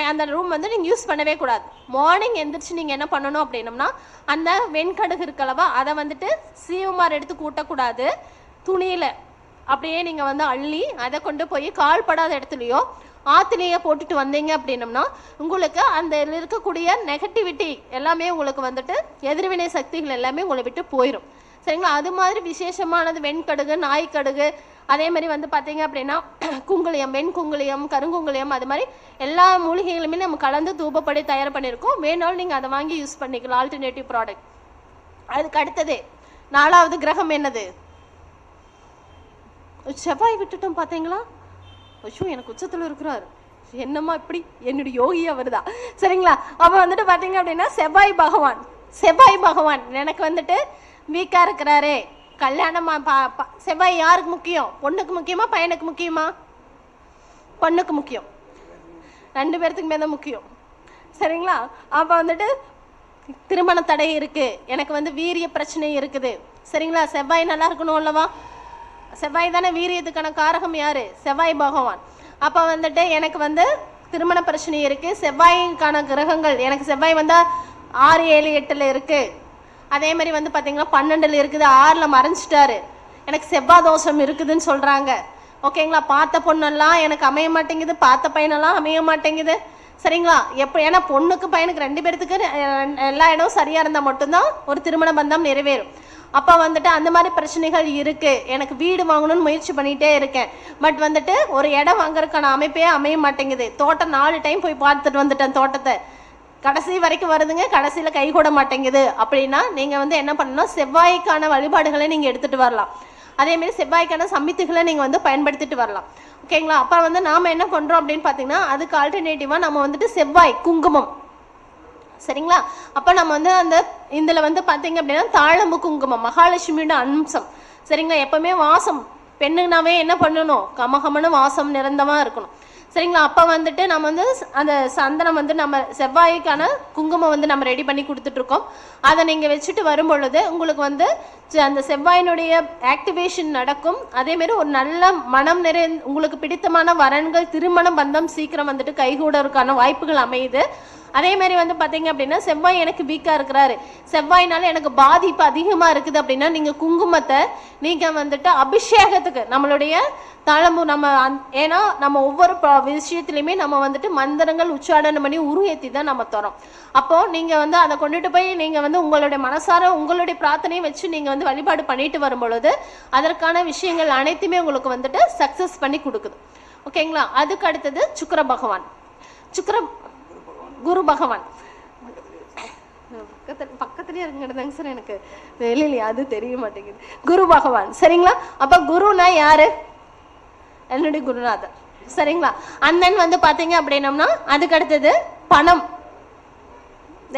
S4: அந்த ரூம் வந்து நீங்கள் யூஸ் பண்ணவே கூடாது. மார்னிங் எந்திரிச்சு நீங்கள் என்ன பண்ணணும் அப்படின்னம்னா அந்த வெண்கடுகு இருக்கலவா அதை வந்துட்டு சீவமாறு எடுத்து கூட்டக்கூடாது, துணியில் அப்படியே நீங்கள் வந்து அள்ளி அதை கொண்டு போய் கால்படாத இடத்துலையோ ஆற்றுலேயே போட்டுட்டு வந்தீங்க அப்படின்னம்னா உங்களுக்கு அந்த இருக்கக்கூடிய நெகட்டிவிட்டி எல்லாமே உங்களுக்கு வந்துட்டு எதிர்வினை சக்திகள் எல்லாமே உங்களை விட்டு போயிடும், சரிங்களா. அது மாதிரி விசேஷமானது வெண்கடுகு, நாய்க்கடுகு, அதே மாதிரி வந்து பார்த்தீங்க அப்படின்னா குங்குளியம், வெண்குங்குளியம், கருங்குங்குளியம், அது மாதிரி எல்லா மூலிகைகளுமே நம்ம கலந்து தூபப்படி தயார் பண்ணியிருக்கோம். வேணாலும் நீங்கள் அதை வாங்கி யூஸ் பண்ணிக்கலாம், ஆல்டர்னேட்டிவ் ப்ராடக்ட். அதுக்கு அடுத்தது 4வது கிரகம் என்னது? செவ்வாய் விட்டுட்டோம் பார்த்தீங்களா? ஐயோ எனக்கு உச்சத்தில் இருக்கிறார், என்னம்மா இப்படி என்னுடைய யோகியா வருதா, சரிங்களா. அப்போ வந்துட்டு பார்த்தீங்க அப்படின்னா செவ்வாய் பகவான் எனக்கு வந்துட்டு வீக்காக இருக்கிறாரு. கல்யாணமா செவ்வாய் யாருக்கு முக்கியம்? பொண்ணுக்கு முக்கியமா பையனுக்கு முக்கியமா? பொண்ணுக்கு முக்கியம், 2 பேர்த்துக்குமே தான் முக்கியம், சரிங்களா. அப்போ வந்துட்டு திருமண தடை இருக்கு, எனக்கு வந்து வீரிய பிரச்சனை இருக்குது, சரிங்களா. செவ்வாய் நல்லா இருக்கணும் அல்லவா, செவ்வாய் தானே வீரியத்துக்கான காரகம் யாரு? செவ்வாய் பகவான். அப்போ வந்துட்டு எனக்கு வந்து திருமண பிரச்சனை இருக்குது, செவ்வாய்க்கான கிரகங்கள் எனக்கு செவ்வாய் வந்தால் 6, 7, 8ல் இருக்குது, அதே மாதிரி வந்து பார்த்தீங்கன்னா 12ல் இருக்குது, 6ல் மறைஞ்சிட்டாரு, எனக்கு செவ்வாய் தோஷம் இருக்குதுன்னு சொல்கிறாங்க, ஓகேங்களா. பார்த்த பொண்ணெல்லாம் எனக்கு அமைய மாட்டேங்குது, பார்த்த பையனெல்லாம் அமைய மாட்டேங்குது, சரிங்களா. ஏன்னா பொண்ணுக்கு பையனுக்கு 2 பேர்த்துக்கு எல்லா இடமும் சரியாக இருந்தால் மட்டும்தான் ஒரு திருமண பந்தம் நிறைவேறும். அப்போ வந்துட்டு அந்த மாதிரி பிரச்சனைகள் இருக்குது. எனக்கு வீடு வாங்கணும்னு முயற்சி பண்ணிகிட்டே இருக்கேன், பட் வந்துட்டு ஒரு இடம் வாங்குறதுக்கான அமைப்பே அமைய மாட்டேங்குது. தோட்டம் 4 டைம் போய் பார்த்துட்டு வந்துட்டேன், தோட்டத்தை கடைசி வரைக்கும் வருதுங்க, கடைசியில் கை கூட மாட்டேங்குது. அப்படின்னா நீங்கள் வந்து என்ன பண்ணணும், செவ்வாய்க்கான வழிபாடுகளை நீங்கள் எடுத்துகிட்டு வரலாம், அதேமாரி செவ்வாய்க்கான சமித்துகளை நீங்கள் வந்து பயன்படுத்திட்டு வரலாம், ஓகேங்களா. அப்போ வந்து நாம் என்ன பண்ணுறோம் அப்படின்னு பார்த்தீங்கன்னா அதுக்கு ஆல்டர்னேட்டிவாக நம்ம வந்துட்டு செவ்வாய் குங்குமம், சரிங்களா. அப்போ நம்ம வந்து அந்த இதில் வந்து பார்த்தீங்க அப்படின்னா தாழம்பு குங்குமம் மகாலட்சுமியோட அம்சம், சரிங்களா. எப்போவுமே வாசம் பெண்ணுனாவே என்ன பண்ணணும், கமகமனு வாசம் நிறந்தமாக இருக்கணும், சரிங்களா. அப்போ வந்துட்டு நம்ம வந்து அந்த சந்தனம் வந்து நம்ம செவ்வாய்க்கான குங்குமம் வந்து நம்ம ரெடி பண்ணி கொடுத்துட்ருக்கோம். அதை நீங்கள் வச்சுட்டு வரும் பொழுது உங்களுக்கு வந்து அந்த செவ்வாயினுடைய ஆக்டிவேஷன் நடக்கும். அதேமாரி ஒரு நல்ல மனம் உங்களுக்கு பிடித்தமான வரன்கள், திருமண பந்தம் சீக்கிரம் வந்துட்டு கைகூடறதுக்கான வாய்ப்புகள் அமையுது. அதே மாதிரி வந்து பார்த்தீங்க அப்படின்னா செவ்வாய் எனக்கு வீக்காக இருக்கிறாரு, செவ்வாய்னால எனக்கு பாதிப்பு அதிகமாக இருக்குது அப்படின்னா நீங்கள் குங்குமத்தை நீங்கள் வந்துட்டு அபிஷேகத்துக்கு நம்மளுடைய தளம்பு நம்ம ஏன்னா நம்ம ஒவ்வொரு விஷயத்துலையுமே நம்ம வந்துட்டு மந்திரங்கள் உச்சாடனம் பண்ணி உருவேற்றி தான் நம்ம தரோம். அப்போது நீங்கள் வந்து அதை கொண்டுட்டு போய் நீங்கள் வந்து உங்களுடைய மனசார உங்களுடைய பிரார்த்தனையை வச்சு நீங்கள் வந்து வழிபாடு பண்ணிட்டு வரும் பொழுது அதற்கான விஷயங்கள் அனைத்துமே உங்களுக்கு வந்துட்டு சக்ஸஸ் பண்ணி கொடுக்குது, ஓகேங்களா. அதுக்கு அடுத்தது குரு பகவான் பக்கத்துலேயே இருக்குங்கிறதாங்க சார், எனக்கு வெளியிலையா அது தெரிய மாட்டேங்குது. குரு பகவான், சரிங்களா. அப்போ குருனா யாரு? என்னுடைய குருநாதர், சரிங்களா. அண்ணன் வந்து பார்த்தீங்க அப்படின்னம்னா அதுக்கு அடுத்தது பணம்.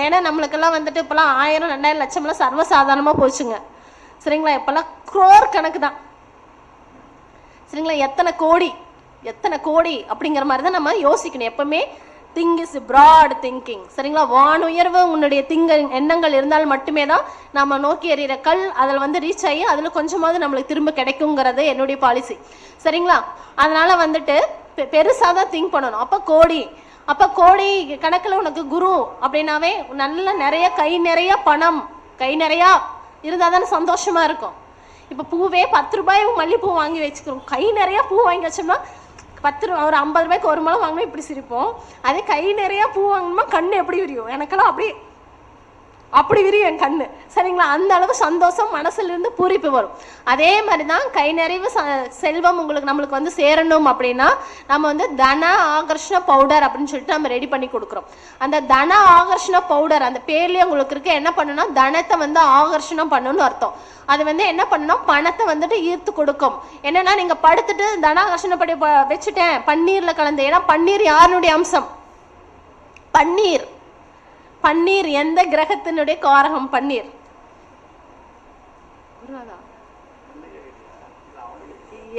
S4: ஏன்னா நம்மளுக்கெல்லாம் வந்துட்டு இப்போலாம் 1000, 2000 லட்சம்லாம் சர்வசாதாரணமாக போச்சுங்க, சரிங்களா. இப்போல்லாம் க்ரோர் கணக்கு தான், சரிங்களா. எத்தனை கோடி அப்படிங்கிற மாதிரி தான் நம்ம யோசிக்கணும் எப்பவுமே. திங்க் இஸ் ப்ராட் திங்கிங், சரிங்களா. வானுயர்வு உன்னுடைய எண்ணங்கள் இருந்தால் மட்டுமே தான் நம்ம நோக்கி எறிகிற கல் அதில் வந்து ரீச் ஆகி அதில் கொஞ்சமாவது நம்மளுக்கு திரும்ப கிடைக்குங்கிறது என்னுடைய பாலிசி, சரிங்களா. அதனால் வந்துட்டு பெருசாக தான் திங்க் பண்ணணும். அப்போ கோடி கணக்கில் உனக்கு குரு அப்படின்னாவே நல்ல நிறைய கை நிறைய பணம் கை நிறையா இருந்தால் தானே சந்தோஷமாக இருக்கும். இப்போ பூவே 10 ரூபாய் மல்லிப்பூ வாங்கி வச்சுக்கிறோம், கை நிறையா பூ வாங்கி வச்சோம்னா 10 ரூபா ஒரு 50 ரூபாய்க்கு ஒரு முழம் வாங்கினா இப்படி சிரிப்போம். அதே கை நிறையா பூ வாங்கணுமா கண்ணு எப்படி விரியும், எனக்கெல்லாம் அப்படியே அப்படி விரியும் என் கண்ணு. சரிங்களா? அந்த அளவு சந்தோஷம் மனசுலேருந்து பூரிப்பு வரும். அதே மாதிரி தான் கை நிறைவு செல்வம் நம்மளுக்கு வந்து சேரணும் அப்படின்னா நம்ம வந்து தன ஆகர்ஷண பவுடர் அப்படின்னு சொல்லிட்டு நம்ம ரெடி பண்ணி கொடுக்குறோம். அந்த தன ஆகர்ஷண பவுடர் அந்த பேர்லேயே உங்களுக்கு இருக்கு. என்ன பண்ணணும்னா தனத்தை வந்து ஆகர்ஷணம் பண்ணணும்னு அர்த்தம். அது வந்து என்ன பண்ணணும், பணத்தை வந்துட்டு ஈர்த்து கொடுக்கும். என்னன்னா நீங்க படுத்துட்டு தன ஆகர்ஷணப்படி வச்சுட்டேன் பன்னீர்ல கலந்து. ஏன்னா பன்னீர் யாருடைய அம்சம்? பன்னீர். பன்னீர் எந்த கிரகத்தினுடைய காரகம்? பன்னீர்.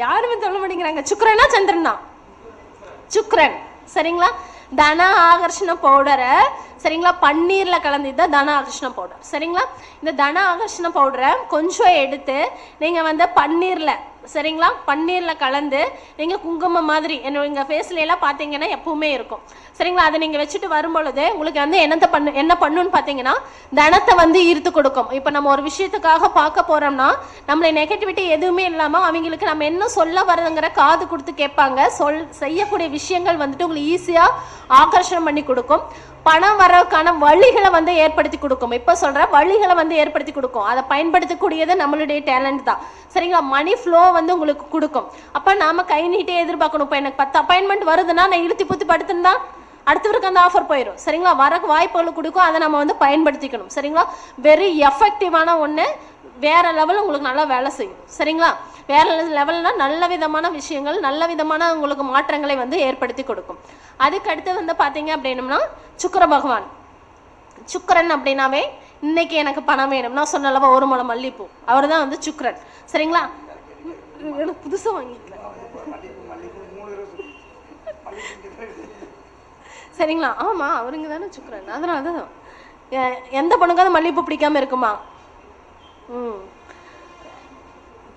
S4: யாருமே சொல்ல மாட்டேங்கிறாங்க. சுக்கிரனா சந்திரனா? சுக்கிரன். சரிங்களா? தன ஆகர்ஷண பவுடரை சரிங்களா பன்னீர்ல கலந்து தான் தன ஆகர்ஷண பவுடர். சரிங்களா? இந்த தன ஆகர்ஷண பவுடரை கொஞ்சம் எடுத்து நீங்க வந்து பன்னீர்ல சரிங்களா பன்னீர்ல கலந்து நீங்க குங்குமம் மாதிரி எங்க ஃபேஸ்ல எல்லாம் பாத்தீங்கன்னா எப்பவுமே இருக்கும். சரிங்களா? அதை நீங்க வச்சுட்டு வரும்பொழுது உங்களுக்கு வந்து என்ன பண்ணுன்னு பாத்தீங்கன்னா தனத்தை வந்து ஈர்த்து கொடுக்கும். இப்ப நம்ம ஒரு விஷயத்துக்காக பார்க்க போறோம்னா நம்மளை நெகட்டிவிட்டி எதுவுமே இல்லாம அவங்களுக்கு நம்ம என்ன சொல்ல வருதுங்கிற காது கொடுத்து கேட்பாங்க. செய்யக்கூடிய விஷயங்கள் வந்துட்டு உங்களுக்கு ஈஸியா ஆகர்ஷணம் பண்ணி கொடுக்கும். பணம் வரவுக்கான வழிகளை வந்து ஏற்படுத்தி கொடுக்கும். இப்ப சொல்ற வழிகளை வந்து ஏற்படுத்தி கொடுக்கும். அதை பயன்படுத்தக்கூடியது நம்மளுடைய டேலண்ட் தான். சரிங்களா? மணி ஃப்ளோ வந்து உங்களுக்கு கொடுக்கும். அப்ப நாம கை நீட்டே எதிர்பார்க்கணும். இப்ப எனக்கு 10 அப்பாயின்மெண்ட் வருதுன்னா நான் இழுத்தி புத்தி படுத்துருந்தா அடுத்தவருக்கு அந்த ஆஃபர் போயிடும். சரிங்களா? வர வாய்ப்புகளை கொடுக்கும். அதை நம்ம வந்து பயன்படுத்திக்கணும். சரிங்களா? வெரி எஃபெக்டிவான ஒன்று, வேற லெவல் உங்களுக்கு நல்லா வேலை செய்யும். சரிங்களா? வேற லெவல்னா நல்ல விதமான விஷயங்கள், நல்ல விதமான உங்களுக்கு மாற்றங்களை வந்து ஏற்படுத்தி கொடுக்கும். அதுக்கு அடுத்து வந்து பார்த்தீங்க அப்படின்னம்னா சுக்கிர பகவான். சுக்கிரன் அப்படின்னாவே இன்னைக்கு எனக்கு பணம் வேணும், நான் சொன்னளவா 1 முழம் மல்லிப்பூ, அவர் தான் வந்து சுக்கிரன். சரிங்களா? எனக்கு புதுசாக வாங்கிக்கிறேன். சரிங்களா? ஆமா அவருங்க தானே சுக்கிரன். அதனால தான் எந்த பொண்ணுக்காவது மல்லிகைப்பூ பிடிக்காம இருக்குமா?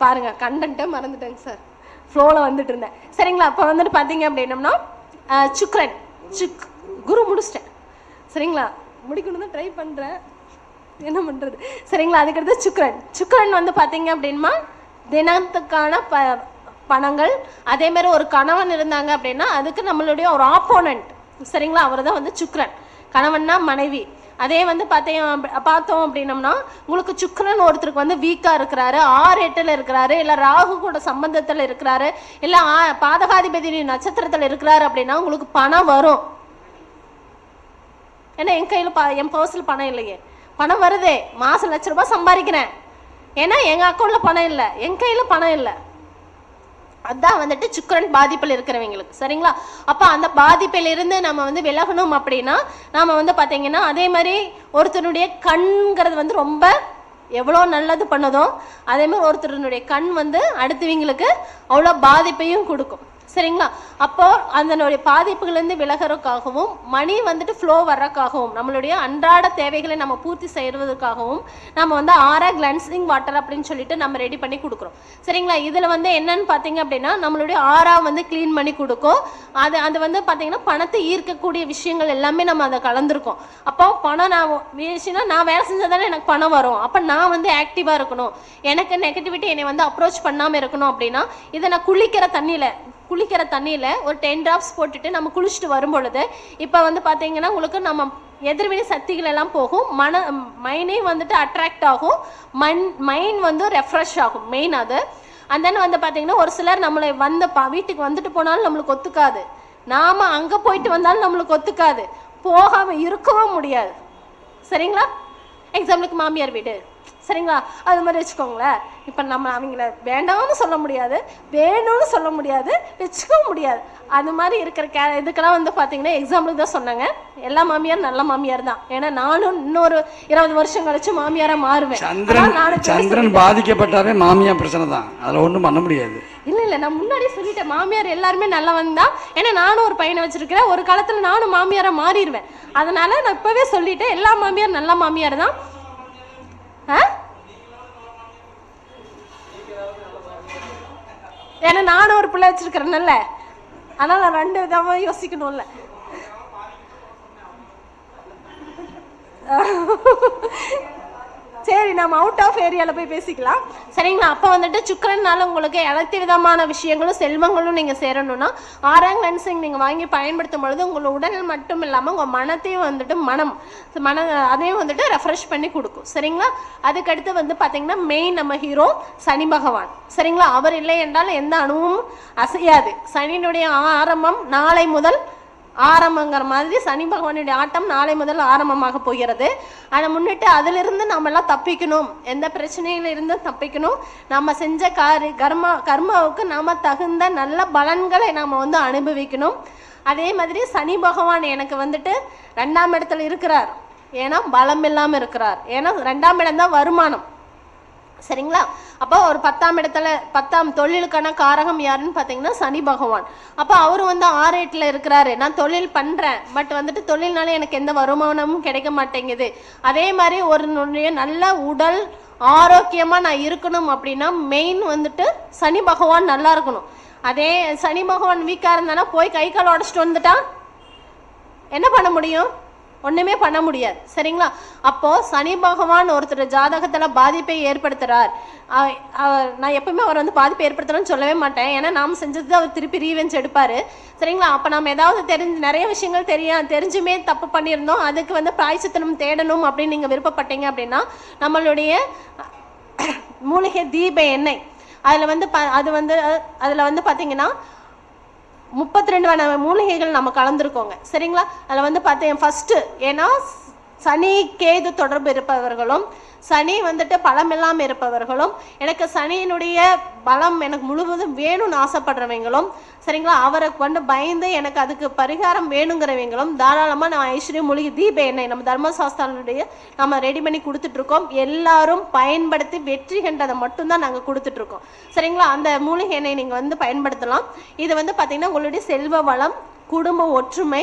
S4: பாருங்க கண்டென்ட்டே மறந்துட்டேங்க சார், ஃப்ளோவில் வந்துட்டு இருந்தேன். சரிங்களா? அப்போ வந்துட்டு பார்த்தீங்க அப்படின்னம்னா சுக்கிரன் குரு முடிச்சிட்டேன். சரிங்களா? முடிக்கணும் தான் ட்ரை பண்ணுறேன், என்ன பண்ணுறது. சரிங்களா? அதுக்கடுத்து சுக்கிரன் வந்து பார்த்தீங்க அப்படின்னா தினத்துக்கான பணங்கள். அதே மாதிரி ஒரு கணவன் இருந்தாங்க அப்படின்னா அதுக்கு நம்மளுடைய ஒரு ஆப்போனண்ட். சரிங்களா? அவர் தான் வந்து சுக்கிரன். கணவன்னா மனைவி. அதே வந்து பார்த்தோம் அப்படின்னம்னா உங்களுக்கு சுக்கிரன் ஒருத்தருக்கு வந்து வீக்கா இருக்கிறாரு, 6-8ல் இருக்கிறாரு, இல்லை ராகு கூட சம்பந்தத்தில் இருக்கிறாரு, இல்லை பாதகாதிபதி நட்சத்திரத்தில் இருக்கிறாரு அப்படின்னா உங்களுக்கு பணம் வரும். ஏன்னா என் கையில் என் பர்ஸில் பணம் இல்லையே, பணம் வருதே, மாதம் ₹1,00,000 சம்பாதிக்கிறேன். ஏன்னா எங்கள் அக்கௌண்ட்டில் பணம் இல்லை, என் கையில் பணம் இல்லை. அதான் வந்துட்டு சுக்கிரன் பாதிப்பில் இருக்கிறவங்களுக்கு. சரிங்களா? அப்போ அந்த பாதிப்பில் இருந்து நம்ம வந்து விலகணும் அப்படின்னா நாம வந்து பார்த்தீங்கன்னா அதே மாதிரி ஒருத்தருடைய கண்ங்கிறது வந்து ரொம்ப எவ்வளோ நல்லது பண்ணதோ அதே மாதிரி ஒருத்தருடைய கண் வந்து அடுத்தவங்களுக்கு அவ்வளோ பாதிப்பையும் கொடுக்கும். சரிங்களா? அப்போ அதனுடைய பாதிப்புகள்லேருந்து விலகிறதுக்காகவும் மணி வந்துட்டு ஃப்ளோ வர்றதுக்காகவும் நம்மளுடைய அன்றாட தேவைகளை நம்ம பூர்த்தி செய்வதற்காகவும் நம்ம வந்து ஆரா கிளன்சிங் வாட்டர் அப்படின்னு சொல்லிட்டு நம்ம ரெடி பண்ணி கொடுக்குறோம். சரிங்களா? இதில் வந்து என்னன்னு பார்த்தீங்க அப்படின்னா நம்மளுடைய ஆரா வந்து க்ளீன் பண்ணி கொடுக்கும். அது வந்து பார்த்தீங்கன்னா பணத்தை ஈர்க்கக்கூடிய விஷயங்கள் எல்லாமே நம்ம அதை கலந்துருக்கோம். அப்போ பணம் நான் வேலை செஞ்சால் தானே எனக்கு பணம் வரும். அப்போ நான் வந்து ஆக்டிவாக இருக்கணும், எனக்கு நெகட்டிவிட்டி என்னை வந்து அப்ரோச் பண்ணாமல் இருக்கணும் அப்படின்னா இதை நான் குளிக்கிற தண்ணியில் ஒரு 10 drops போட்டுட்டு நம்ம குளிச்சுட்டு வரும் பொழுது இப்போ வந்து பார்த்தீங்கன்னா உங்களுக்கு நம்ம எதிர்வினை சக்திகள் எல்லாம் போகும், மைண்டே வந்துட்டு அட்ராக்ட் ஆகும், மைண்ட் வந்து ரெஃப்ரெஷ் ஆகும் மெயின் அது. அண்ட் தென் வந்து பார்த்தீங்கன்னா ஒரு சிலர் நம்மளை வீட்டுக்கு வந்துட்டு போனாலும் நம்மளுக்கு ஒத்துக்காது, நாம் அங்கே போயிட்டு வந்தாலும் நம்மளுக்கு ஒத்துக்காது, போகாமல் இருக்கவும் முடியாது. சரிங்களா? எக்ஸாம்பிளுக்கு மாமியார் வீடு. சரிங்களா? அது மாதிரி வச்சுக்கோங்களேன். இப்போ நம்ம அவங்கள வேண்டாம்னு சொல்ல முடியாது, வேணும்னு சொல்ல முடியாது, வச்சுக்கவும் முடியாது. அது மாதிரி இருக்கிற இதுக்கெல்லாம் வந்து பார்த்தீங்கன்னா எக்ஸாம்பிளுக்கு தான் சொன்னாங்க. எல்லா மாமியார் நல்ல மாமியார் தான். ஏன்னா நானும் இன்னொரு 20 வருஷம் கழிச்சு மாமியாராக மாறுவேன்.
S3: சந்திரன் பாதிக்கப்பட்டாவே மாமியார் பிரச்சனை தான், அதில் ஒன்றும் பண்ண முடியாது.
S4: இல்லை நான் முன்னாடியே சொல்லிட்டேன், மாமியார் எல்லாருமே நல்லவங்க தான். ஏன்னா நானும் ஒரு பையனை வச்சிருக்கிறேன், ஒரு காலத்தில் நானும் மாமியாராக மாறிடுவேன். அதனால நான் இப்போவே சொல்லிட்டேன், எல்லா மாமியார் நல்ல மாமியார் தான். ஏன்னா நானும் ஒரு பிள்ளை வச்சிருக்கிறேன்ல, அதனால நான் 2 விதமா யோசிக்கணும்ல. சரி நம்ம அவுட் ஆஃப் ஏரியாவில் போய் பேசிக்கலாம் சரிங்களா. அப்போ வந்துட்டு சுக்கிரனால உங்களுக்கு அனைத்து விதமான விஷயங்களும் செல்வங்களும் நீங்கள் சேரணும்னா ஆறாம் கிளென்சிங் நீங்கள் வாங்கி பயன்படுத்தும் பொழுது உங்களோட உடல் மட்டும் இல்லாமல் உங்கள் மனத்தையும் வந்துட்டு அதையும் வந்துட்டு ரெஃப்ரெஷ் பண்ணி கொடுக்கும் சரிங்களா. அதுக்கடுத்து வந்து பார்த்தீங்கன்னா மெயின் நம்ம ஹீரோ சனி பகவான் சரிங்களா. அவர் இல்லை என்றால் எந்த அணுவும் அசையாது. சனியினுடைய ஆரம்பம் நாளை முதல் ஆரம்பங்கிற மாதிரி சனி பகவானுடைய ஆட்டம் நாளை முதல் ஆரம்பமாக போகிறது. அதை முன்னிட்டு அதிலிருந்து நம்ம எல்லாம் தப்பிக்கணும், எந்த பிரச்சனையில இருந்து தப்பிக்கணும், நம்ம செஞ்ச கர்மாவுக்கு நாம தகுந்த நல்ல பலன்களை நாம வந்து அனுபவிக்கணும். அதே மாதிரி சனி பகவான் எனக்கு வந்துட்டு 2ஆம் இடத்துல இருக்கிறார், ஏன்னா பலம் இல்லாம இருக்கிறார். ஏன்னா 2ஆம் இடம் தான் வருமானம் சரிங்களா. அப்போ ஒரு 10ஆம் இடத்துல 10ஆம் தொழிலுக்கான காரகம் யாருன்னு பார்த்தீங்கன்னா சனி பகவான். அப்போ அவர் வந்து 6 8ல் இருக்கிறாரு. நான் தொழில் பண்ணுறேன், பட் வந்துட்டு தொழில்னால எனக்கு எந்த வருமானமும் கிடைக்க மாட்டேங்குது. அதே மாதிரி ஒரு நல்ல உடல் ஆரோக்கியமாக நான் இருக்கணும் அப்படின்னா மெயின் வந்துட்டு சனி பகவான் நல்லா இருக்கணும். அதே சனி பகவான் வீக்காக இருந்தானா போய் கை கால் உடச்சிட்டு வந்துட்டா என்ன பண்ண முடியும்? ஒன்றுமே பண்ண முடியாது சரிங்களா. அப்போது சனி பகவான் ஒருத்தர் ஜாதகத்தில் பாதிப்பை ஏற்படுத்துகிறார். நான் எப்பவுமே அவர் வந்து பாதிப்பை ஏற்படுத்துகிறேன்னு சொல்லவே மாட்டேன், ஏன்னா நாம் செஞ்சது அவர் திருப்பி ரீவெஞ்ச் எடுப்பார் சரிங்களா. அப்போ நம்ம ஏதாவது நிறைய விஷயங்கள் தெரிஞ்சுமே தப்பு பண்ணியிருந்தோம், அதுக்கு வந்து பிராயச்சித்தனம் தேடணும் அப்படின்னு நீங்கள் விருப்பப்பட்டீங்க அப்படின்னா நம்மளுடைய மூலிகை தீப எண்ணெய் அதில் வந்து பார்த்தீங்கன்னா 32 மூலிகைகள் நம்ம கலந்துருக்கோங்க சரிங்களா. அதில் வந்து பார்த்தேன் ஃபஸ்ட்டு, ஏன்னா சனி கேது தொடர்பு இருப்பவர்களும் சனி வந்துட்டு பலம் இல்லாமல் இருப்பவர்களும் எனக்கு சனியினுடைய பலம் எனக்கு முழுவதும் வேணும்னு ஆசைப்படுறவங்களும் சரிங்களா, அவரை கொண்டு பயந்து எனக்கு அதுக்கு பரிகாரம் வேணுங்கிறவங்களும் தாராளமாக நான் ஐஸ்வர்ய மூலிகை தீப எண்ணெய் நம்ம தர்மசாஸ்திரனுடைய நம்ம ரெடி பண்ணி கொடுத்துட்ருக்கோம். எல்லாரும் பயன்படுத்தி வெற்றி கண்டதை மட்டும்தான் நாங்கள் கொடுத்துட்ருக்கோம் சரிங்களா. அந்த மூலிகை எண்ணெய் நீங்கள் வந்து பயன்படுத்தலாம். இது வந்து பார்த்திங்கன்னா உங்களுடைய செல்வ வளம், குடும்ப ஒற்றுமை,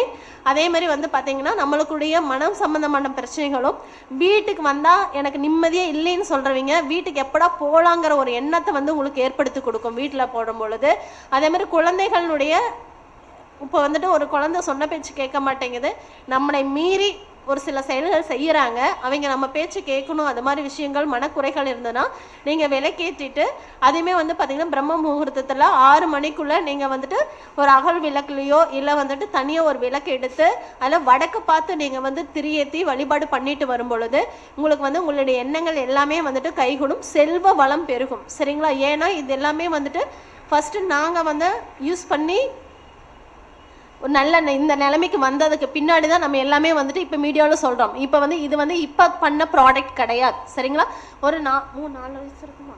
S4: அதே மாதிரி வந்து பார்த்தீங்கன்னா நம்மளுக்குடைய மனம் சம்பந்தமான பிரச்சனைகளும், வீட்டுக்கு வந்தால் எனக்கு நிம்மதியே இல்லைன்னு சொல்கிறவங்க வீட்டுக்கு எப்படா போகலாங்கிற ஒரு எண்ணத்தை வந்து உங்களுக்கு ஏற்படுத்தி கொடுக்கும் வீட்டில் போடும் பொழுது. அதே மாதிரி குழந்தைகளுடைய இப்போ வந்துட்டு ஒரு குழந்தை சொன்ன பேச்சு கேட்க மாட்டேங்குது, நம்மளை மீறி ஒரு சில செயல்கள் செய்கிறாங்க, அவங்க நம்ம பேச்சு கேட்கணும், அது மாதிரி விஷயங்கள் மனக்குறைகள் இருந்ததுன்னா நீங்கள் விளக்கேற்றிட்டு அதையுமே வந்து பார்த்திங்கன்னா பிரம்ம முகூர்த்தத்தில் 6 மணிக்குள்ளே நீங்கள் வந்துட்டு ஒரு அகல் விளக்குலையோ இல்லை வந்துட்டு தனியாக ஒரு விளக்கு எடுத்து அதில் வடக்கு பார்த்து நீங்கள் வந்து திரியேற்றி வழிபாடு பண்ணிட்டு வரும் பொழுது உங்களுக்கு வந்து உங்களுடைய எண்ணங்கள் எல்லாமே வந்துட்டு கைகூடும், செல்வ வளம் பெருகும் சரிங்களா. ஏன்னா இது எல்லாமே வந்துட்டு ஃபஸ்ட்டு நாங்கள் வந்து யூஸ் பண்ணி ஒரு நல்ல இந்த நிலைமைக்கு வந்ததுக்கு பின்னாடி தான் நம்ம எல்லாமே வந்துட்டு இப்போ மீடியாவில் சொல்கிறோம். இப்போ வந்து இது வந்து இப்போ பண்ண ப்ராடக்ட் கிடையாது சரிங்களா. ஒரு 3-4 வயசு இருக்குமா,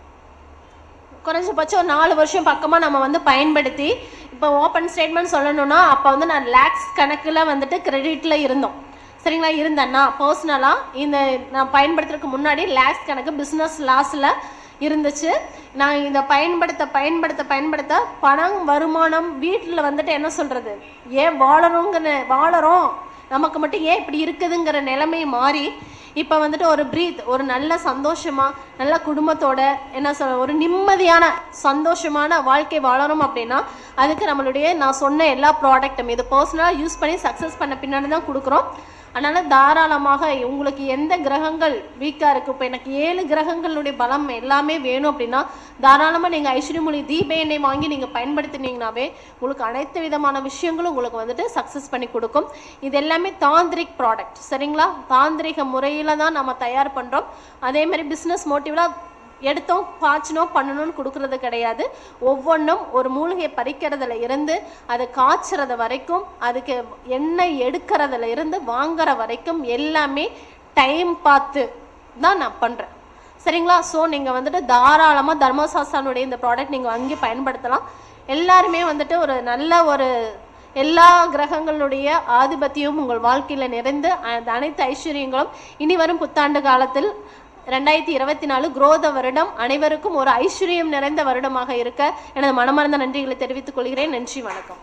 S4: குறைஞ்சபட்சம் ஒரு 4 வருஷம் பக்கமாக நம்ம வந்து பயன்படுத்தி இப்போ ஓப்பன் ஸ்டேட்மெண்ட் சொல்லணும்னா அப்போ வந்து நான் லேக்ஸ் கணக்கில் வந்துட்டு கிரெடிட்டில் இருந்தோம் சரிங்களா. இருந்தேன்னா பர்சனலாக நான் பயன்படுத்துறதுக்கு முன்னாடி லேக்ஸ் கணக்கு பிஸ்னஸ் லாஸில் இருந்துச்சு. நான் இதை பயன்படுத்த பணம் வருமானம் வீட்டில் வந்துட்டு என்ன சொல்கிறது, ஏன் வாழறோம் நமக்கு மட்டும் ஏன் இப்படி இருக்குதுங்கிற நிலைமை மாறி இப்போ வந்துட்டு ஒரு நல்ல சந்தோஷமாக நல்ல குடும்பத்தோட என்ன ஒரு நிம்மதியான சந்தோஷமான வாழ்க்கை வாழணும் அப்படின்னா அதுக்கு நம்மளுடைய நான் சொன்ன எல்லா ப்ராடக்ட்டும் இது பர்சனலாக யூஸ் பண்ணி சக்ஸஸ் பண்ண பின்னாடி தான் கொடுக்குறோம். அதனால் தாராளமாக உங்களுக்கு எந்த கிரகங்கள் வீக்காக இருக்குது, இப்போ எனக்கு 7 கிரகங்களுடைய பலம் எல்லாமே வேணும் அப்படின்னா தாராளமாக நீங்கள் ஐஸ்வர்ய மூலிகை தீப எண்ணெய் வாங்கி நீங்கள் பயன்படுத்தினீங்கன்னாவே உங்களுக்கு அனைத்து விதமான விஷயங்களும் உங்களுக்கு வந்துட்டு சக்ஸஸ் பண்ணி கொடுக்கும். இது எல்லாமே தாந்திரிக் ப்ராடக்ட் சரிங்களா. தாந்திரிக முறையில் தான் நம்ம தயார் பண்ணுறோம். அதேமாதிரி பிஸ்னஸ் மோட்டிவில் எடுத்தோம் பாய்ச்சினோம் பண்ணணும்னு கொடுக்கறது கிடையாது. ஒவ்வொன்றும் ஒரு மூலிகையை பறிக்கிறதுல இருந்து அதை காய்ச்சறது வரைக்கும் அதுக்கு எண்ணெய் எடுக்கிறதுல இருந்து வாங்குற வரைக்கும் எல்லாமே டைம் பார்த்து தான் நான் பண்ணுறேன் சரிங்களா. ஸோ நீங்கள் வந்துட்டு தாராளமாக தர்மசாஸ்திரனுடைய இந்த ப்ராடக்ட் நீங்கள் வாங்கி பயன்படுத்தலாம். எல்லாருமே வந்துட்டு ஒரு நல்ல எல்லா கிரகங்களுடைய ஆதிபத்தியம் உங்கள் வாழ்க்கையில் நிறைந்து அனைத்து ஐஸ்வர்யங்களும் இனி வரும் புத்தாண்டு காலத்தில் 2024 குரோத வருடம் அனைவருக்கும் ஒரு ஐஸ்வர்யம் நிறைந்த வருடமாக இருக்க எனது மனமார்ந்த நன்றிகளை தெரிவித்துக் கொள்கிறேன். நன்றி, வணக்கம்.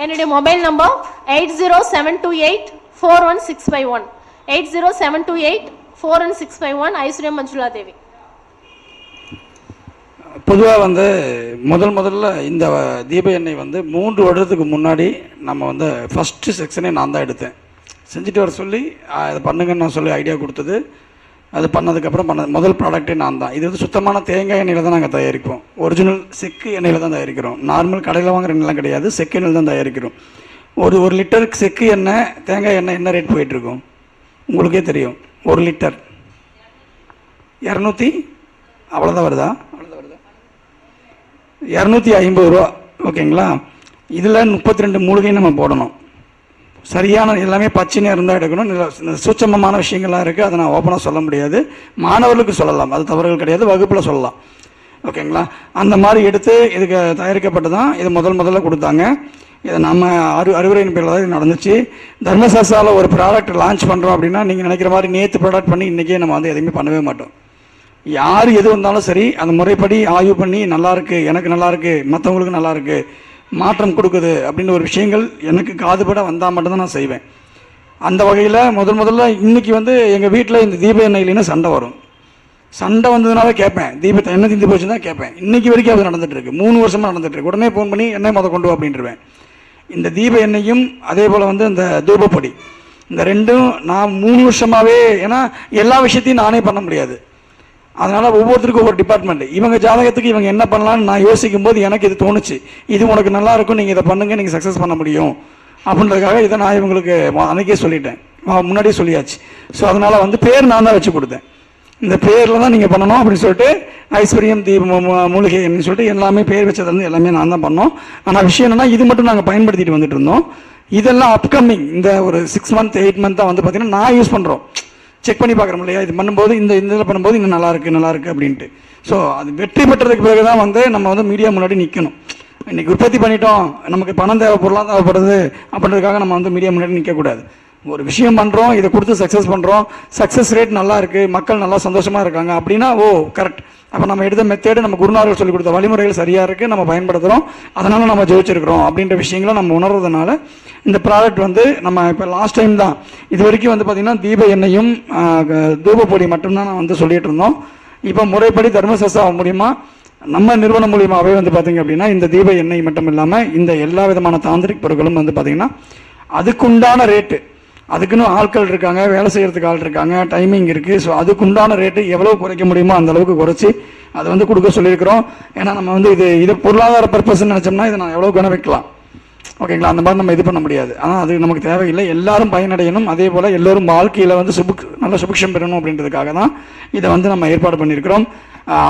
S4: என்னுடைய மொபைல் நம்பர் 8072841651 8072841651 ஐஸ்வர்யா மஞ்சுளா தேவி.
S3: பொதுவாக வந்து முதல்ல இந்த தீப எண்ணெய் வந்து 3 வருடத்துக்கு முன்னாடி நம்ம வந்து ஃபஸ்ட்டு செக்ஷனே நான் தான் எடுத்தேன். செஞ்சுட்டு வர சொல்லி அதை பண்ணுங்கன்னு நான் சொல்லி ஐடியா கொடுத்தது அது பண்ணதுக்கப்புறம் முதல் ப்ராடக்ட்டே நான் தான். இது வந்து சுத்தமான தேங்காய் எண்ணெயில் தான் நாங்கள் தயாரிப்போம். ஒரிஜினல் செக்கு எண்ணெயில் தான் தயாரிக்கிறோம். நார்மல் கடையில் வாங்குற எண்ணெய்லாம் கிடையாது, செக்கு எண்ணெயில் தான் தயாரிக்கிறோம். ஒரு லிட்டருக்கு செக்கு எண்ணெய் தேங்காய் எண்ணெய் என்ன ரேட் போயிட்டுருக்கும் உங்களுக்கே தெரியும். 1 லிட்டர் 200 அவ்வளோதான் வருதா 250 ரூபா. ஓகேங்களா? இதில் 32 மூலிகை நம்ம போடணும். சரியான எல்லாமே பச்சையாக இருந்தால் எடுக்கணும். சூட்சமமான விஷயங்கள்லாம் இருக்குது, அதை நான் ஓப்பனாக சொல்ல முடியாது. மாணவர்களுக்கு சொல்லலாம், அது தவறுகள் கிடையாது, வகுப்பில் சொல்லலாம். ஓகேங்களா? அந்த மாதிரி எடுத்து இதுக்கு தயாரிக்கப்பட்டு தான் இது முதல்ல கொடுத்தாங்க. இதை நம்ம அறிவுரையின் பேரில் தான் இது நடந்துச்சு. தர்மசாஸ்தாவில் ஒரு ப்ராடக்ட் லான்ச் பண்ணுறோம் அப்படின்னா நீங்கள் நினைக்கிற மாதிரி நேற்று ப்ராடக்ட் பண்ணி இன்றைக்கே நம்ம வந்து எதுவுமே பண்ணவே மாட்டோம். யார் எது வந்தாலும் சரி அந்த முறைப்படி ஆய்வு பண்ணி நல்லாயிருக்கு, எனக்கு நல்லாயிருக்கு, மற்றவங்களுக்கு நல்லாயிருக்கு, மாற்றம் கொடுக்குது அப்படின்னு ஒரு விஷயங்கள் எனக்கு காதுபட வந்தால் மட்டும்தான் நான் செய்வேன். அந்த வகையில் முதல்ல இன்றைக்கி வந்து எங்கள் வீட்டில் இந்த தீப எண்ணெய் இல்லைன்னா சண்டை வரும். சண்டை வந்ததுனால கேட்பேன், தீபத்தை எண்ணெய் தீந்து போச்சு தான் கேட்பேன். இன்றைக்கி வரைக்கும் அது நடந்துகிட்ருக்கு, 3 வருஷமாக நடந்துகிட்ருக்கு. உடனே ஃபோன் பண்ணி எண்ணெய் கொண்டு வா அப்படின்ட்டுருவேன். இந்த தீப எண்ணெயும் அதே போல் வந்து இந்த தூபப்பொடி, இந்த ரெண்டும் நான் 3 வருஷமாகவே, ஏன்னா எல்லா விஷயத்தையும் நானே பண்ண முடியாது. அதனால் ஒவ்வொருத்தருக்கும் ஒவ்வொரு டிபார்ட்மெண்ட், இவங்க ஜாதகத்துக்கு இவங்க என்ன பண்ணலான்னு நான் யோசிக்கும் போது எனக்கு இது தோணுச்சு, இது உனக்கு நல்லா இருக்கும், நீங்கள் இதை பண்ணுங்கள், நீங்கள் சக்ஸஸ் பண்ண முடியும் அப்படின்றதுக்காக இதை நான் இவங்களுக்கு அன்றைக்கே சொல்லிட்டேன், முன்னாடியே சொல்லியாச்சு. ஸோ அதனால் வந்து பேர் நான் தான் வச்சு கொடுத்தேன். இந்த பேரில் தான் நீங்கள் பண்ணணும் அப்படின்னு சொல்லிட்டு ஐஸ்வர்யம் மூலிகை அப்படின்னு சொல்லிட்டு எல்லாமே பேர் வச்சது வந்து எல்லாமே நான் தான் பண்ணோம். ஆனால் விஷயம் என்னென்னா இது மட்டும் நாங்கள் பயன்படுத்திட்டு வந்துட்டு இருந்தோம். இதெல்லாம் அப்கமிங் இந்த ஒரு 6 மந்த் 8 மந்த்தாக வந்து பார்த்திங்கன்னா நான் யூஸ் பண்ணுறோம், செக் பண்ணி பார்க்குறோம் இல்லையா, இது பண்ணும்போது இந்த இதில் பண்ணும்போது இன்னும் நல்லாயிருக்கு அப்படின்ட்டு. ஸோ அது வெற்றி பெற்றதுக்கு பிறகு தான் வந்து நம்ம வந்து மீடியா முன்னாடி நிற்கணும். இன்றைக்கி உற்பத்தி பண்ணிட்டோம், நமக்கு பணம் பொருளாக தேவைப்படுது அப்படின்றதுக்காக நம்ம வந்து மீடியா முன்னாடி நிற்கக்கூடாது. ஒரு விஷயம் பண்ணுறோம், இதை கொடுத்து சக்ஸஸ் பண்ணுறோம், சக்ஸஸ் ரேட் நல்லா இருக்குது, மக்கள் நல்லா சந்தோஷமாக இருக்காங்க அப்படின்னா கரெக்ட். அப்போ நம்ம எடுத்த மெத்தேடு நம்ம குருநாதர்கள் சொல்லிக் கொடுத்த வழிமுறைகள் சரியாக இருக்குது, நம்ம பயன்படுத்துகிறோம், அதனால் நம்ம ஜெயிச்சிருக்கிறோம் அப்படின்ற விஷயங்களை நம்ம உணர்றதுனால இந்த ப்ராடக்ட் வந்து நம்ம இப்போ லாஸ்ட் டைம் தான் இது வரைக்கும் வந்து பார்த்திங்கன்னா தீப எண்ணெயும் தூபப்பொடி மட்டும்தான் நான் வந்து சொல்லிகிட்டு இருந்தோம். இப்போ முறைப்படி தர்மசாஸ்தா மூலிமா நம்ம நிறுவனம் மூலியமாகவே வந்து பார்த்திங்க அப்படின்னா இந்த தீப எண்ணெய் மட்டும் இல்லாமல் இந்த எல்லா விதமான தாந்திரிக் பொருட்களும் வந்து பார்த்திங்கன்னா அதுக்குண்டான ரேட்டு, அதுக்குன்னு ஆட்கள் இருக்காங்க, வேலை செய்கிறதுக்கு ஆள் இருக்காங்க, டைமிங் இருக்குது. ஸோ அதுக்குண்டான ரேட்டு எவ்வளோ குறைக்க முடியுமோ அந்த அளவுக்கு குறைச்சி அதை வந்து கொடுக்க சொல்லியிருக்கிறோம். ஏன்னா நம்ம வந்து இது பொருளாதார பர்பஸ்ன்னு நினச்சோம்னா இதை நான் எவ்வளோ வேணால் வைக்கலாம். ஓகேங்களா? அந்த மாதிரி நம்ம இது பண்ண முடியாது. ஆனால் அது நமக்கு தேவையில்லை, எல்லாரும் பயனடையணும், அதே போல் எல்லோரும் வாழ்க்கையில் வந்து நல்ல சுபிக்ஷம் பெறணும் அப்படின்றதுக்காக தான் இதை வந்து நம்ம ஏற்பாடு பண்ணியிருக்கிறோம்.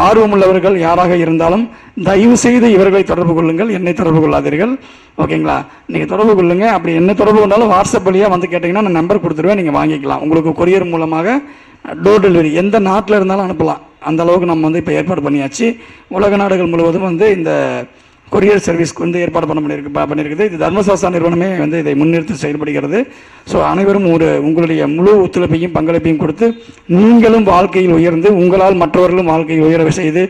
S3: ஆர்வமுள்ளவர்கள் யாராக இருந்தாலும் தயவு செய்து இவர்களை தொடர்பு கொள்ளுங்கள், என்னை தொடர்பு கொள்ளாதீர்கள். ஓகேங்களா? நீங்கள் தொடர்பு கொள்ளுங்கள். அப்படி என்ன தொடர்பு கொண்டாலும் வாட்ஸ்அப் வழியாக வந்து கேட்டிங்கன்னா நான் நம்பர் கொடுத்துருவேன், நீங்கள் வாங்கிக்கலாம். உங்களுக்கு கொரியர் மூலமாக டோர் டெலிவரி எந்த நாட்டில் இருந்தாலும் அனுப்பலாம். அந்த அளவுக்கு நம்ம வந்து இப்போ ஏற்பாடு பண்ணியாச்சு. உலக நாடுகள் முழுவதும் வந்து இந்த கொரியர் சர்வீஸ்க்கு வந்து ஏற்பாடு பண்ணியிருக்குது. இது தர்மசாஸ்தா நிறுவனமே வந்து இதை முன்னிறுத்தி செயல்படுகிறது. ஸோ அனைவரும் உங்களுடைய முழு ஒத்துழைப்பையும் பங்களிப்பையும் கொடுத்து நீங்களும் வாழ்க்கையில் உயர்ந்து உங்களால் மற்றவர்களும் வாழ்க்கையில் உயர செய்து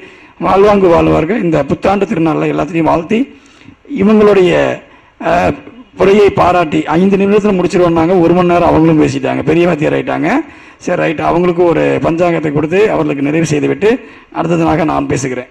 S3: வாழ்வாங்கு வாழ்வார்கள். இந்த புத்தாண்டு திருநாளில் எல்லாத்தையும் வாழ்த்தி இவங்களுடைய உரையை பாராட்டி 5 நிமிடத்தில் முடிச்சிருவாங்க. 1 மணி நேரம் அவங்களும் பேசிட்டாங்க, பெரிய வாத்தியார் ஆகிட்டாங்க. சரி, ரைட், அவங்களுக்கு ஒரு பஞ்சாங்கத்தை கொடுத்து அவர்களுக்கு நிறைவு செய்துவிட்டு அடுத்ததுனாக நான் பேசுகிறேன்.